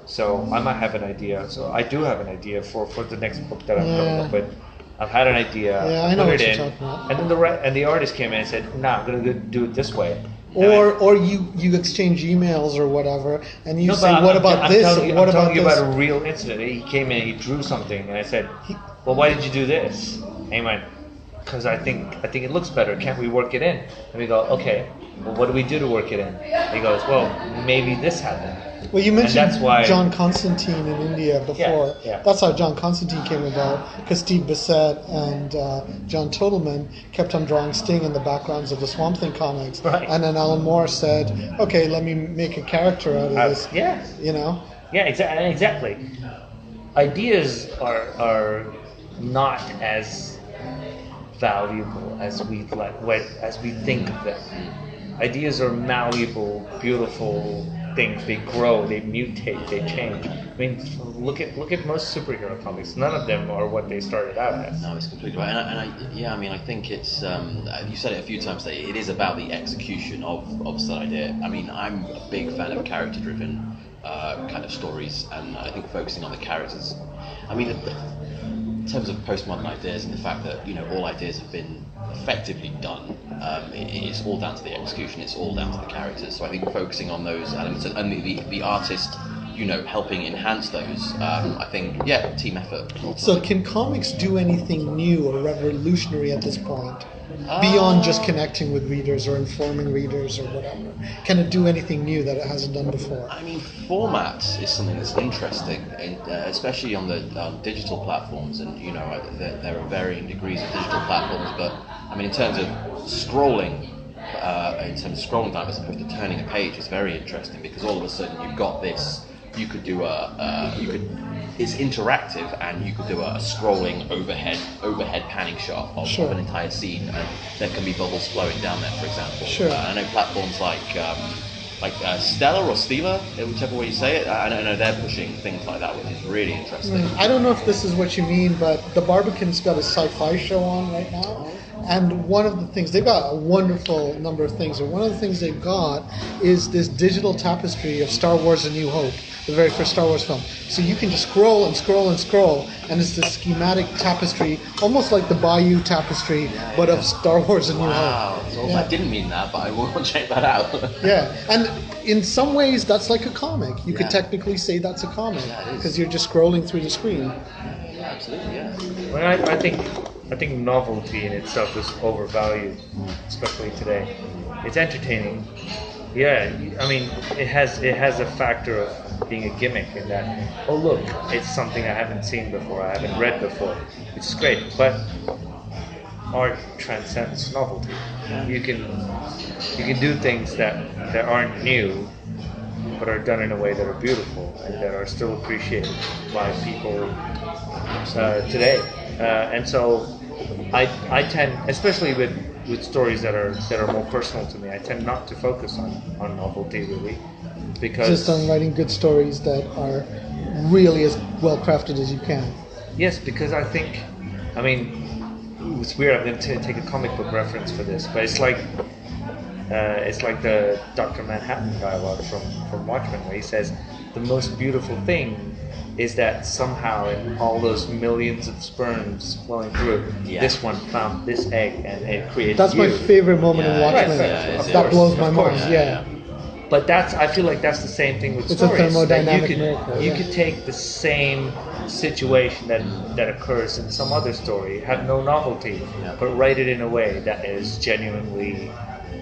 So I might have an idea. So I do have an idea for the next book that I'm coming up with. I've had an idea. Yeah, I know put what it you're in, talking about. and then the artist came in and said, "No, I'm going to do it this way." Or you exchange emails or whatever, and you say, "What about this? I'm What about telling you this?" about a real incident. He came in, he drew something, and I said, "Well, why did you do this?" And he went, "Because I think it looks better. Can't we work it in?" And we go, "Okay. Well, what do we do to work it in?" And he goes, "Well, maybe this happened." Well, you mentioned that's why John Constantine in India before. Yeah. That's how John Constantine came about, because Steve Bissett and John Totalman kept on drawing Sting in the backgrounds of the Swamp Thing comics. Right. And then Alan Moore said, "Okay, let me make a character out of this." Yeah. Yeah, exactly. Ideas are not as valuable as we think of them. Ideas are malleable, beautiful things. They grow, they mutate, they change. I mean, look at most superhero comics. None of them are what they started out as. No, it's completely right. I think it's you said it a few times today. It is about the execution of that idea. I mean, I'm a big fan of character-driven kind of stories, and I think focusing on the characters. I mean, in terms of postmodern ideas and the fact that all ideas have been effectively done, it's all down to the execution. It's all down to the characters. So I think focusing on those elements and the artist, helping enhance those. I think team effort. So can comics do anything new or revolutionary at this point? Beyond just connecting with readers or informing readers or whatever, can it do anything new that it hasn't done before? I mean, format is something that's interesting, especially on the digital platforms. And there are varying degrees of digital platforms. But I mean, in terms of scrolling time as opposed to turning a page, is very interesting because all of a sudden you've got this. You could do it's interactive, and you could do a scrolling overhead panning shot of an entire scene, and there can be bubbles flowing down there, for example. Sure. I know platforms like Stella or Stela, whichever way you say it. I know they're pushing things like that, which is really interesting. I don't know if this is what you mean, but the Barbican's got a sci-fi show on right now. And one of the things, they've got a wonderful number of things, and one of the things they've got is this digital tapestry of Star Wars A New Hope, the very first Star Wars film. So you can just scroll and scroll and scroll, and it's this schematic tapestry, almost like the Bayou tapestry, but of Star Wars A New Hope. Wow, I didn't mean that, but I will check that out. Yeah, and in some ways that's like a comic. You could technically say that's a comic, because you're just scrolling through the screen. Yeah, absolutely, yeah. Well, I think novelty in itself is overvalued, especially today. It's entertaining. Yeah, I mean, it has a factor of being a gimmick in that, oh look, it's something I haven't seen before, I haven't read before, which is great. But art transcends novelty. You can do things that aren't new, but are done in a way that are beautiful and that are still appreciated by people today. And so I tend, especially with stories that are more personal to me, I tend not to focus on novelty really, because just on writing good stories that are really as well crafted as you can. Yes, because I think, I mean, it's weird. I'm going to take a comic book reference for this, but it's like the Dr. Manhattan dialogue from Watchmen, where he says the most beautiful thing is that somehow in all those millions of sperms flowing through, this one found this egg and it created. That's my favorite moment in Watchmen. That blows my mind. Yeah. But I feel like that's the same thing with it's stories. It's a thermodynamic miracle. You could take the same situation that occurs in some other story, have no novelty, but write it in a way that is genuinely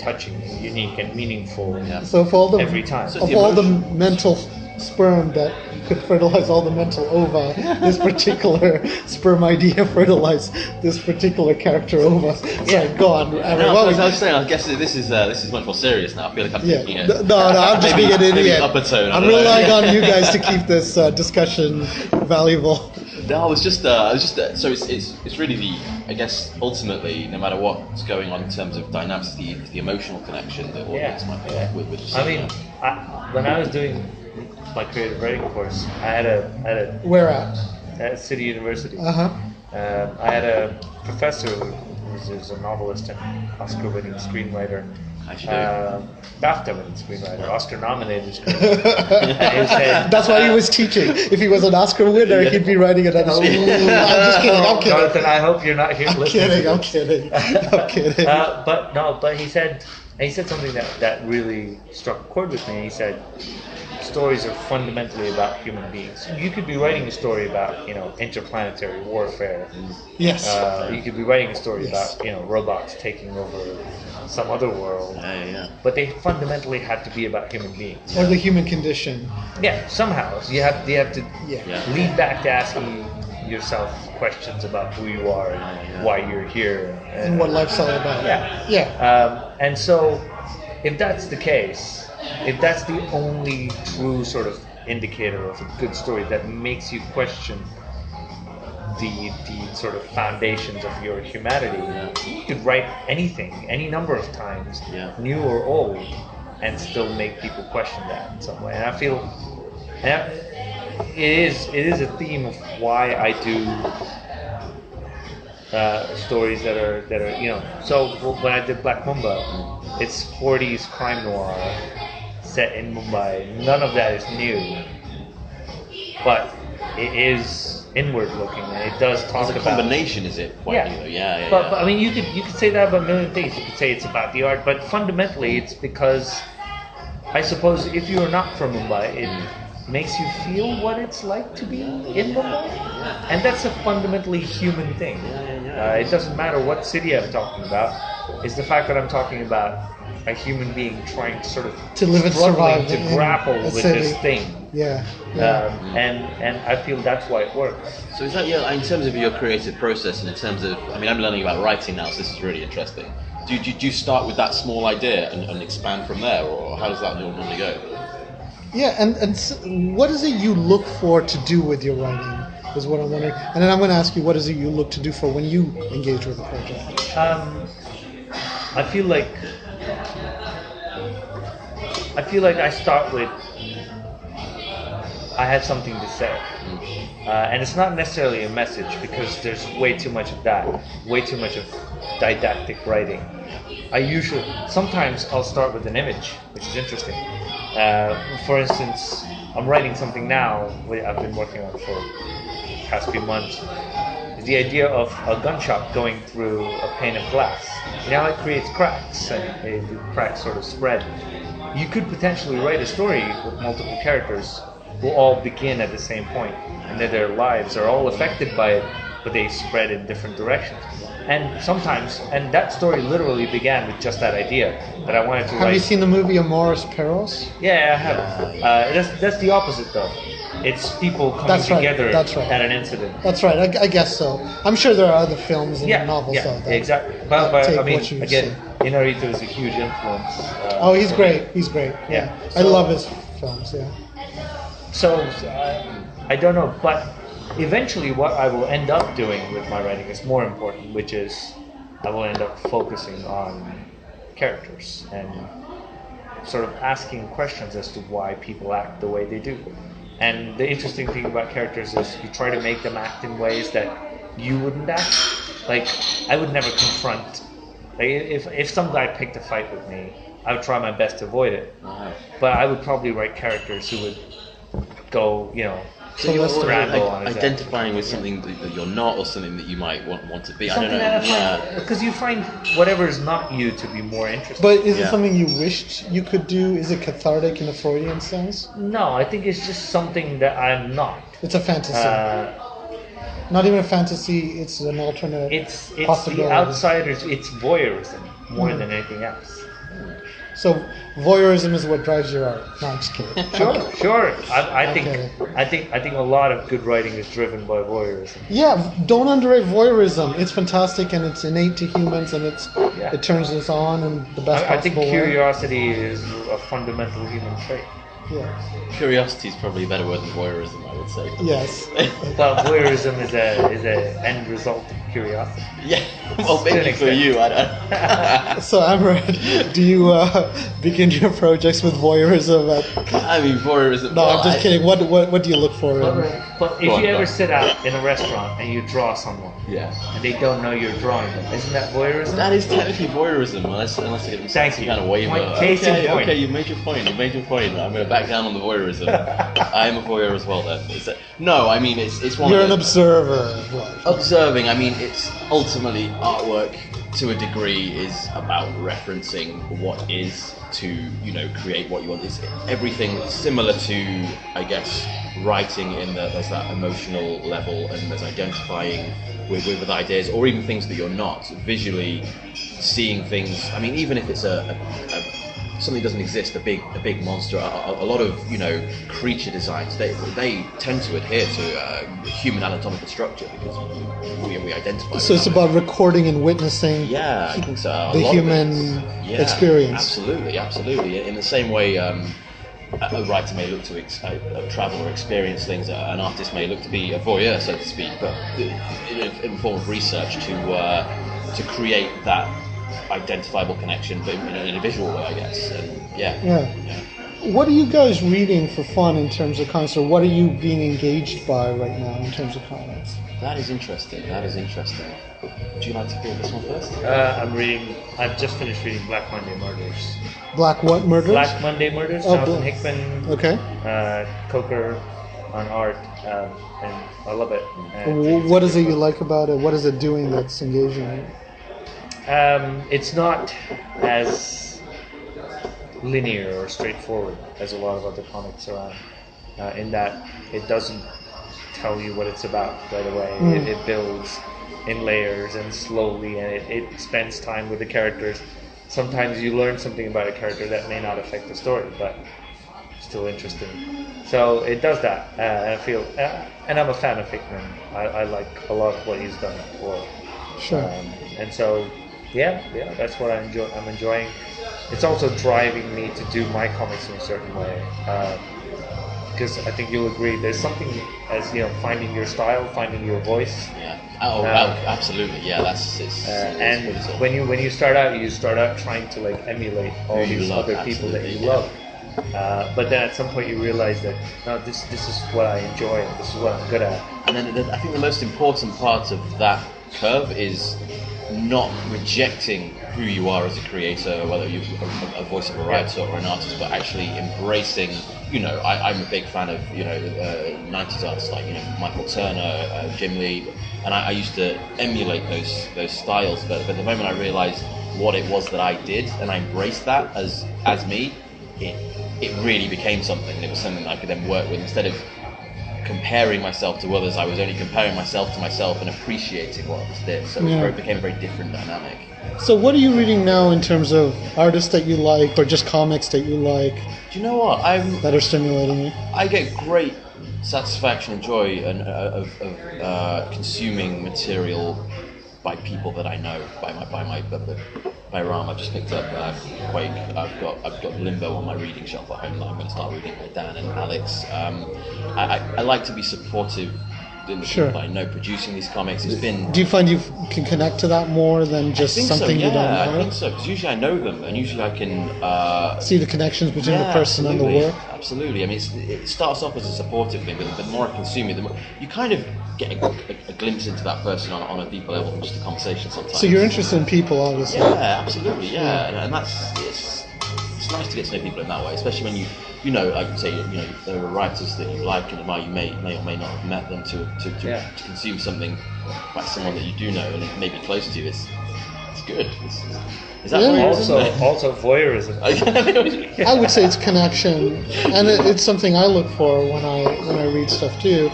touching and unique and meaningful. So of all the every time, all the mental sperm that could fertilize all the mental ova, this particular sperm idea fertilized this particular character ova. Sorry, go on. I was saying, I guess this is much more serious now. I feel like I'm thinking it. No, I'm just being an idiot. Upper tone, I'm relying on you guys to keep this discussion valuable. No, I was just so it's really I guess ultimately, no matter what's going on in terms of dynamics, the emotional connection that audience might have with the scene. When I was doing my creative writing course, I had a where at? At City University. I had a professor who was a novelist and Oscar-winning screenwriter. BAFTA-winning screenwriter, Oscar-nominated screenwriter. That's why he was teaching. If he was an Oscar winner, he'd be writing another. I'm just kidding. I'm kidding. Jonathan, I hope you're not here listening. I'm kidding. But he said something that really struck a chord with me. He said, stories are fundamentally about human beings. You could be writing a story about, interplanetary warfare. Yes. You could be writing a story about, robots taking over some other world. But they fundamentally have to be about human beings. Or the human condition. Yeah, somehow. You have to lead back to asking yourself questions about who you are and why you're here. And what life's all about. And so, if that's the case, if that's the only true sort of indicator of a good story that makes you question the sort of foundations of your humanity, you could write anything, any number of times, new or old, and still make people question that in some way. And I feel it is a theme of why I do stories that are So when I did Black Mumba, it's 40s crime noir set in Mumbai. None of that is new, but it is inward looking, and it does talk As a about combination, is it? Quite, yeah. But I mean, you could say that about a million things. You could say it's about the art, but fundamentally, it's because I suppose if you are not from Mumbai, it makes you feel what it's like to be in Mumbai, and that's a fundamentally human thing. It doesn't matter what city I'm talking about. It's the fact that I'm talking about a human being trying to sort of to live and survive, to grapple with this thing. Yeah. And I feel that's why it works. So is that in terms of your creative process, and in terms of, I mean, I'm learning about writing now, so this is really interesting. Do you start with that small idea and expand from there, or how does that normally go? Yeah, and so what is it you look for to do with your writing, is what I'm wondering. And then I'm going to ask you, what is it you look to do for when you engage with a project? I feel like I start with, I have something to say. And it's not necessarily a message, because there's way too much of that, way too much of didactic writing. Sometimes I'll start with an image, which is interesting. For instance, I'm writing something now, I've been working on for the past few months. The idea of a gun shot going through a pane of glass. Now it creates cracks, and the cracks sort of spread. You could potentially write a story with multiple characters who all begin at the same point, and that their lives are all affected by it, but they spread in different directions. And sometimes, and that story literally began with just that idea, that I wanted to write. Have you seen the movie Amoris Perros? Yeah, I have. That's the opposite, though. It's people coming together at an incident. That's right. I guess so. I'm sure there are other films and novels out there. Exactly. But I mean, again, Inarritu is a huge influence. He's great. He's great. Yeah. I love his films. Yeah. So I don't know, but eventually what I will end up doing with my writing is more important, which is I will end up focusing on characters and sort of asking questions as to why people act the way they do. And the interesting thing about characters is you try to make them act in ways that you wouldn't act. Like, I would never confront. Like, if some guy picked a fight with me, I would try my best to avoid it. But I would probably write characters who would go, so you're identifying with something that you're not, or something that you might want to be. I don't know. Because you find whatever is not you to be more interesting. But is it something you wished you could do? Is it cathartic in a Freudian sense? No, I think it's just something that I'm not. It's a fantasy. Not even a fantasy. It's an alternate. It's the outsiders. It's voyeurism more than anything else. So voyeurism is what drives your art. No, I'm just kidding. Sure. I think a lot of good writing is driven by voyeurism. Yeah, don't underrate voyeurism. It's fantastic, and it's innate to humans, and it turns us on in the best possible way. I think curiosity is a fundamental human trait. Yeah. Curiosity is probably a better word than voyeurism, I would say. Yes. Well, voyeurism is a end result of curiosity. Yeah. Well, maybe for you, I don't. So, Amrit, do you begin your projects with voyeurism? I mean, voyeurism. No, I'm just kidding. What do you look for? But if you ever sit out in a restaurant and you draw someone, and they don't know you're drawing them, isn't that voyeurism? That is technically voyeurism, unless I get some kind of waiver. Okay, you made your point. I'm going to back down on the voyeurism. I am a voyeur as well. Then. No, I mean it's one. You're of an observer. Observing. I mean, it's ultimately artwork to a degree is about referencing what is to create what you want. It's everything similar to, I guess, writing in that there's that emotional level, and there's identifying with ideas, or even things that you're not, visually seeing things. I mean, even if it's something doesn't exist, a big monster, a lot of creature designs, they tend to adhere to human anatomical structure, because we identify. So it's about recording and witnessing. Yeah, I think so. The human experience. Absolutely. In the same way, a writer may look to travel or experience things. An artist may look to be a voyeur, so to speak, but in a form of research to create that identifiable connection, but in a visual way, I guess. And What are you guys reading for fun in terms of comics, or what are you being engaged by right now in terms of comics? That is interesting. Would you like to hear this one first? I've just finished reading Black Monday Murders. Black what murders? Black Monday Murders. Jonathan Hickman. Okay. Coker. on art, and I love it. And What is it you like about it? What is it doing that's engaging you? It's not as linear or straightforward as a lot of other comics around, in that it doesn't tell you what it's about right away. It builds in layers and slowly, and it spends time with the characters. Sometimes you learn something about a character that may not affect the story, but still interesting. So it does that, and I feel, and I'm a fan of Hickman. I like a lot of what he's done before. Sure. And so, yeah, that's what I'm enjoying. It's also driving me to do my comics in a certain way, because I think you'll agree. There's something as finding your style, finding your voice. Yeah. Absolutely. Yeah. And when you start out trying to like emulate all these other people that you love. But then at some point you realize that no, this is what I enjoy and this is what I'm good at. And then I think the most important part of that curve is not rejecting who you are as a creator, whether you're a voiceover writer or an artist, but actually embracing. I'm a big fan of 90s artists like Michael Turner, Jim Lee, and I used to emulate those styles. But the moment I realized what it was that I did and I embraced that as me, it really became something. It was something I could then work with. Instead of comparing myself to others, I was only comparing myself to myself and appreciating what others did. So it became a very different dynamic. So what are you reading now in terms of artists that you like, or just comics that you like? Do you know what? That are stimulating you? I get great satisfaction and joy of consuming material by people that I know, by Ram. I've just picked up Quake. I've got Limbo on my reading shelf at home that I'm going to start reading by Dan and Alex. I like to be supportive in the people I know producing these comics. It's been. Do you find you can connect to that more than just something you don't know? I think so, because usually I know them, and usually I can see the connections between the person and the work. Absolutely. I mean, it starts off as a supportive thing, but the more I consume it, the more you kind of get a glimpse into that person on a deeper level than just a conversation sometimes. So you're interested in people, obviously. Yeah, absolutely. Yeah, and that's it's nice to get to know people in that way, especially when like you say, there are writers that you like and admire. You may or may not have met them to consume something by someone that you do know and it may be close to you. It's good. Is that also voyeurism? I would say it's connection, and it's something I look for when I read stuff too.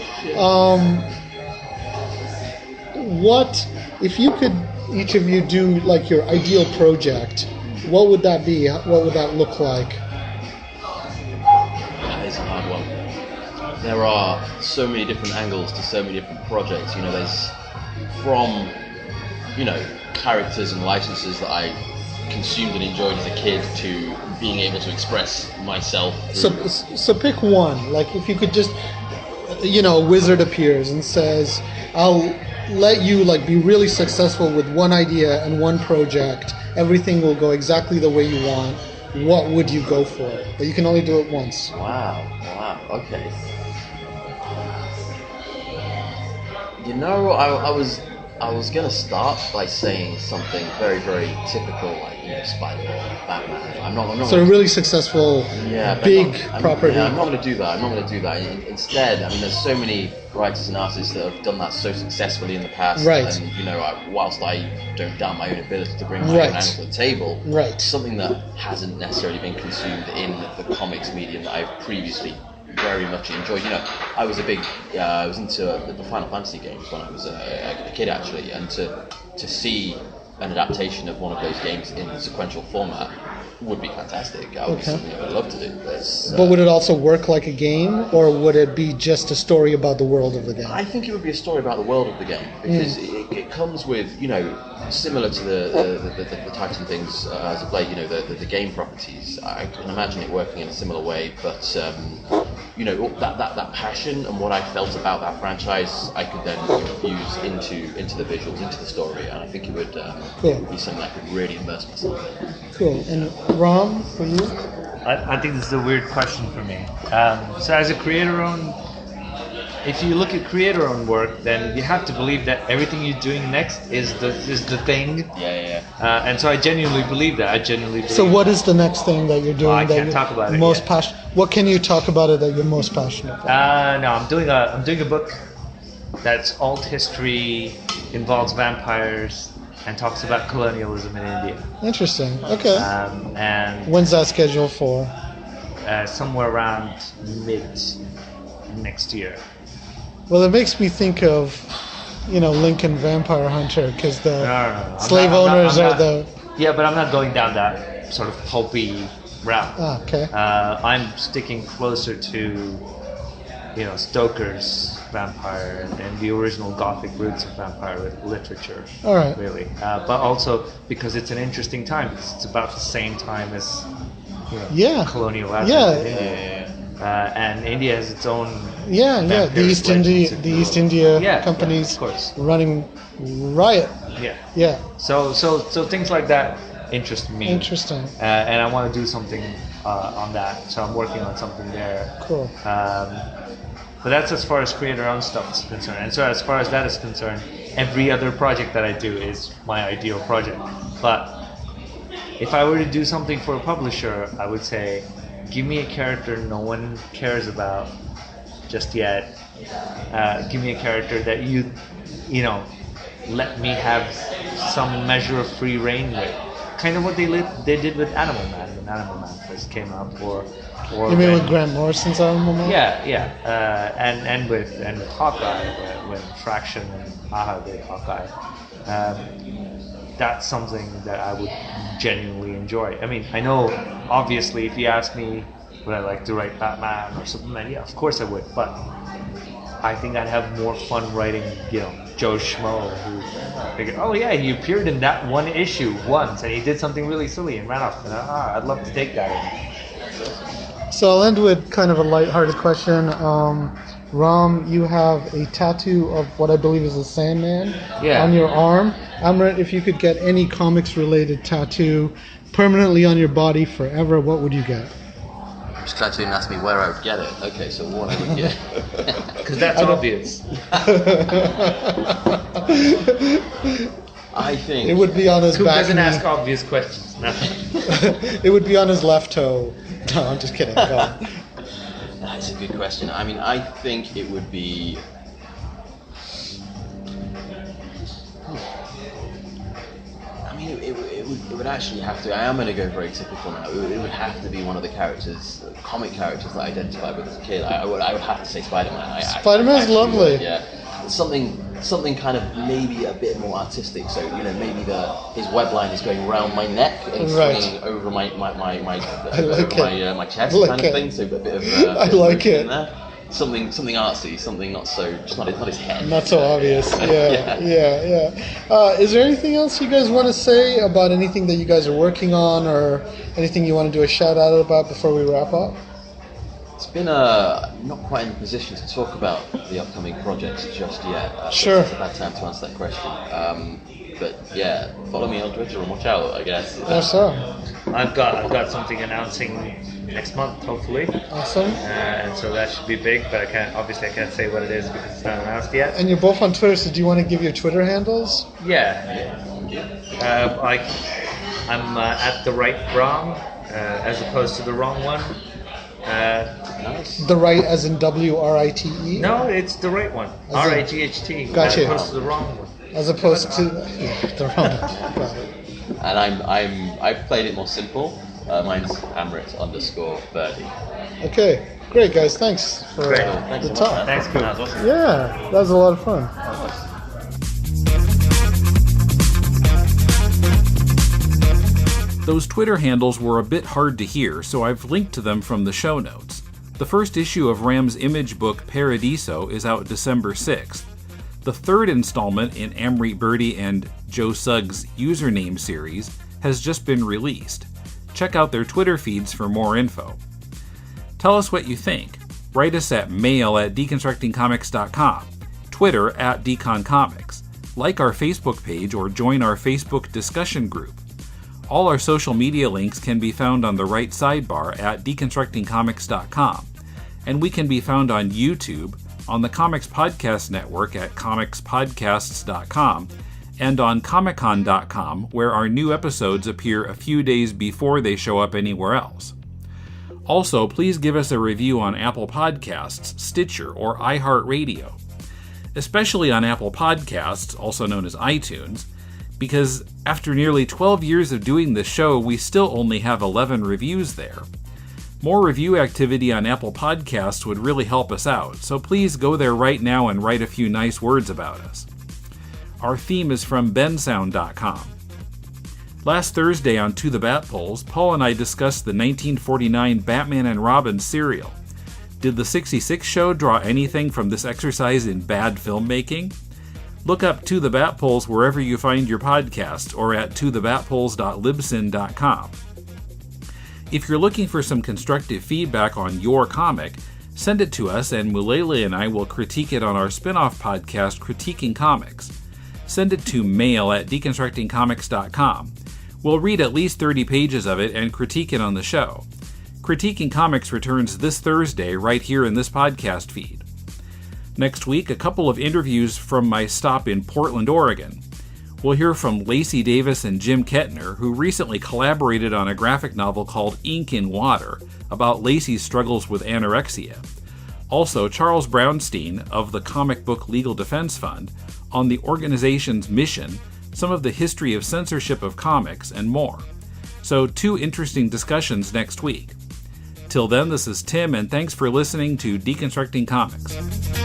What if you could each of you do like your ideal project? What would that be? What would that look like? That is a hard one. There are so many different angles to so many different projects. There's from characters and licenses that I consumed and enjoyed as a kid to being able to express myself. So pick one. Like if you could just, a wizard appears and says, "I'll let you be really successful with one idea and one project. Everything will go exactly the way you want." What would you go for? But you can only do it once. Wow. Okay. I was gonna start by saying something very, very typical, like Spider-Man, Batman. I'm not. So a really successful, big property. I'm not gonna do that. Instead, there's so many writers and artists that have done that so successfully in the past. Right. And whilst I don't doubt my own ability to bring my own angle to the table, something that hasn't necessarily been consumed in the comics medium that I've previously very much enjoyed. I was I was into the Final Fantasy games when I was a kid actually, and to see an adaptation of one of those games in sequential format would be fantastic. That would be something I would love to do. But would it also work like a game, or would it be just a story about the world of the game? I think it would be a story about the world of the game, because it comes with, similar to the Titan things as of late, the game properties. I can imagine it working in a similar way, but that passion and what I felt about that franchise, I could then infuse into the visuals, into the story, and I think it would be something I could really immerse myself in. Cool. And Ram, for you? I think this is a weird question for me. So as a creator-owned if you look at creator-owned work, then you have to believe that everything you're doing next is the thing. Yeah. And so I genuinely believe that. I genuinely believe. So what is the next thing that you're doing? I that can't you're talk about it most yet. passionate? What can you talk about it that you're most passionate about? No, I'm doing a book that's alt history, involves vampires, and talks about colonialism in India. Interesting. Okay. And When's that scheduled for? somewhere around mid next year. Well, it makes me think of, Lincoln Vampire Hunter, because the No. slave owners are the... Yeah, but I'm not going down that sort of pulpy route. Okay. I'm sticking closer to, Stoker's vampire and the original Gothic roots of vampire literature. All right. Really, but also because it's an interesting time. Because it's about the same time as, colonial advent in India. And India has its own. The East India companies of course. running riot. Yeah. So things like that interest me. Interesting. And I want to do something on that. So I'm working on something there. Cool. But that's as far as creator-owned stuff is concerned. And so as far as that is concerned, every other project that I do is my ideal project. But if I were to do something for a publisher, I would say, give me a character no one cares about just yet. Give me a character that you let me have some measure of free reign with. Kind of what they did with Animal Man when Animal Man first came out, or you mean with Grant Morrison's Animal Man? And with Hawkeye when Fraction and Aha did Hawkeye. That's something that I would genuinely enjoy. I mean, I know obviously if you ask me would I like to write Batman or Superman, yeah, of course I would, but I think I'd have more fun writing, Joe Schmo, who figured, oh yeah, he appeared in that one issue once and he did something really silly and ran off. And I'd love to take that in. So I'll end with kind of a lighthearted question. Ram, you have a tattoo of what I believe is a Sandman on your arm. Amrit, if you could get any comics-related tattoo permanently on your body forever, what would you get? I'm just glad you didn't ask me where I would get it. Okay, so what I would get. Because that's obvious. I think... It would be on his Who back doesn't knee. ask obvious questions? It would be on his left toe. No, I'm just kidding. Go on. That's a good question. I mean, I think it would be... I mean, it would actually have to... I am going to go very typical now. It would have to be one of the characters, comic characters that I identified with as a kid. I would have to say Spider-Man. Spider-Man's lovely. Yeah. Something kind of maybe a bit more artistic. So maybe his web line is going around my neck and swinging over my chest, kind of thing. So a bit of I like it. In there. Something artsy, something not his head. Not so obvious. Yeah. Is there anything else you guys want to say about anything that you guys are working on, or anything you want to do a shout out about before we wrap up? It's been not quite in a position to talk about the upcoming projects just yet. Sure. It's a bad time to answer that question. But yeah, follow me on Twitter and watch out, I guess. Yes, sir. I've got something announcing next month, hopefully. Awesome. And so that should be big, but I can't say what it is because it's not announced yet. And you're both on Twitter, so do you want to give your Twitter handles? Yeah. I'm at the right wrong, as opposed to the wrong one. Nice. The right as in WRITE? No, it's the right one. RIGHT. Gotcha. As opposed to the wrong one. As opposed to the wrong one. Got it. And I've played it more simple. Mine's Amrit_Birdi. Okay, great guys. Thanks for Thanks the so talk. much, man. Thanks, Koom. That was awesome. Yeah, that was a lot of fun. Those Twitter handles were a bit hard to hear, so I've linked to them from the show notes. The first issue of Ram's image book Paradiso is out December 6th. The third installment in Amrit Birdi and Joe Sugg's username series has just been released. Check out their Twitter feeds for more info. Tell us what you think. Write us at mail@deconstructingcomics.com, Twitter @deconcomics, like our Facebook page or join our Facebook discussion group. All our social media links can be found on the right sidebar at deconstructingcomics.com, and we can be found on YouTube, on the Comics Podcast Network at comicspodcasts.com, and on comicon.com, where our new episodes appear a few days before they show up anywhere else. Also, please give us a review on Apple Podcasts, Stitcher, or iHeartRadio. Especially on Apple Podcasts, also known as iTunes, because after nearly 12 years of doing this show, we still only have 11 reviews there. More review activity on Apple Podcasts would really help us out, so please go there right now and write a few nice words about us. Our theme is from bensound.com. Last Thursday on To the Bat Polls, Paul and I discussed the 1949 Batman and Robin serial. Did the 66 show draw anything from this exercise in bad filmmaking? Look up To the Bat Polls wherever you find your podcasts or at tothebatpolls.libsyn.com. If you're looking for some constructive feedback on your comic, send it to us and Mulele and I will critique it on our spin-off podcast, Critiquing Comics. Send it to mail@deconstructingcomics.com. We'll read at least 30 pages of it and critique it on the show. Critiquing Comics returns this Thursday right here in this podcast feed. Next week, a couple of interviews from my stop in Portland, Oregon. We'll hear from Lacey Davis and Jim Kettner, who recently collaborated on a graphic novel called Ink in Water, about Lacey's struggles with anorexia. Also, Charles Brownstein of the Comic Book Legal Defense Fund, on the organization's mission, some of the history of censorship of comics, and more. So, 2 interesting discussions next week. Till then, this is Tim, and thanks for listening to Deconstructing Comics.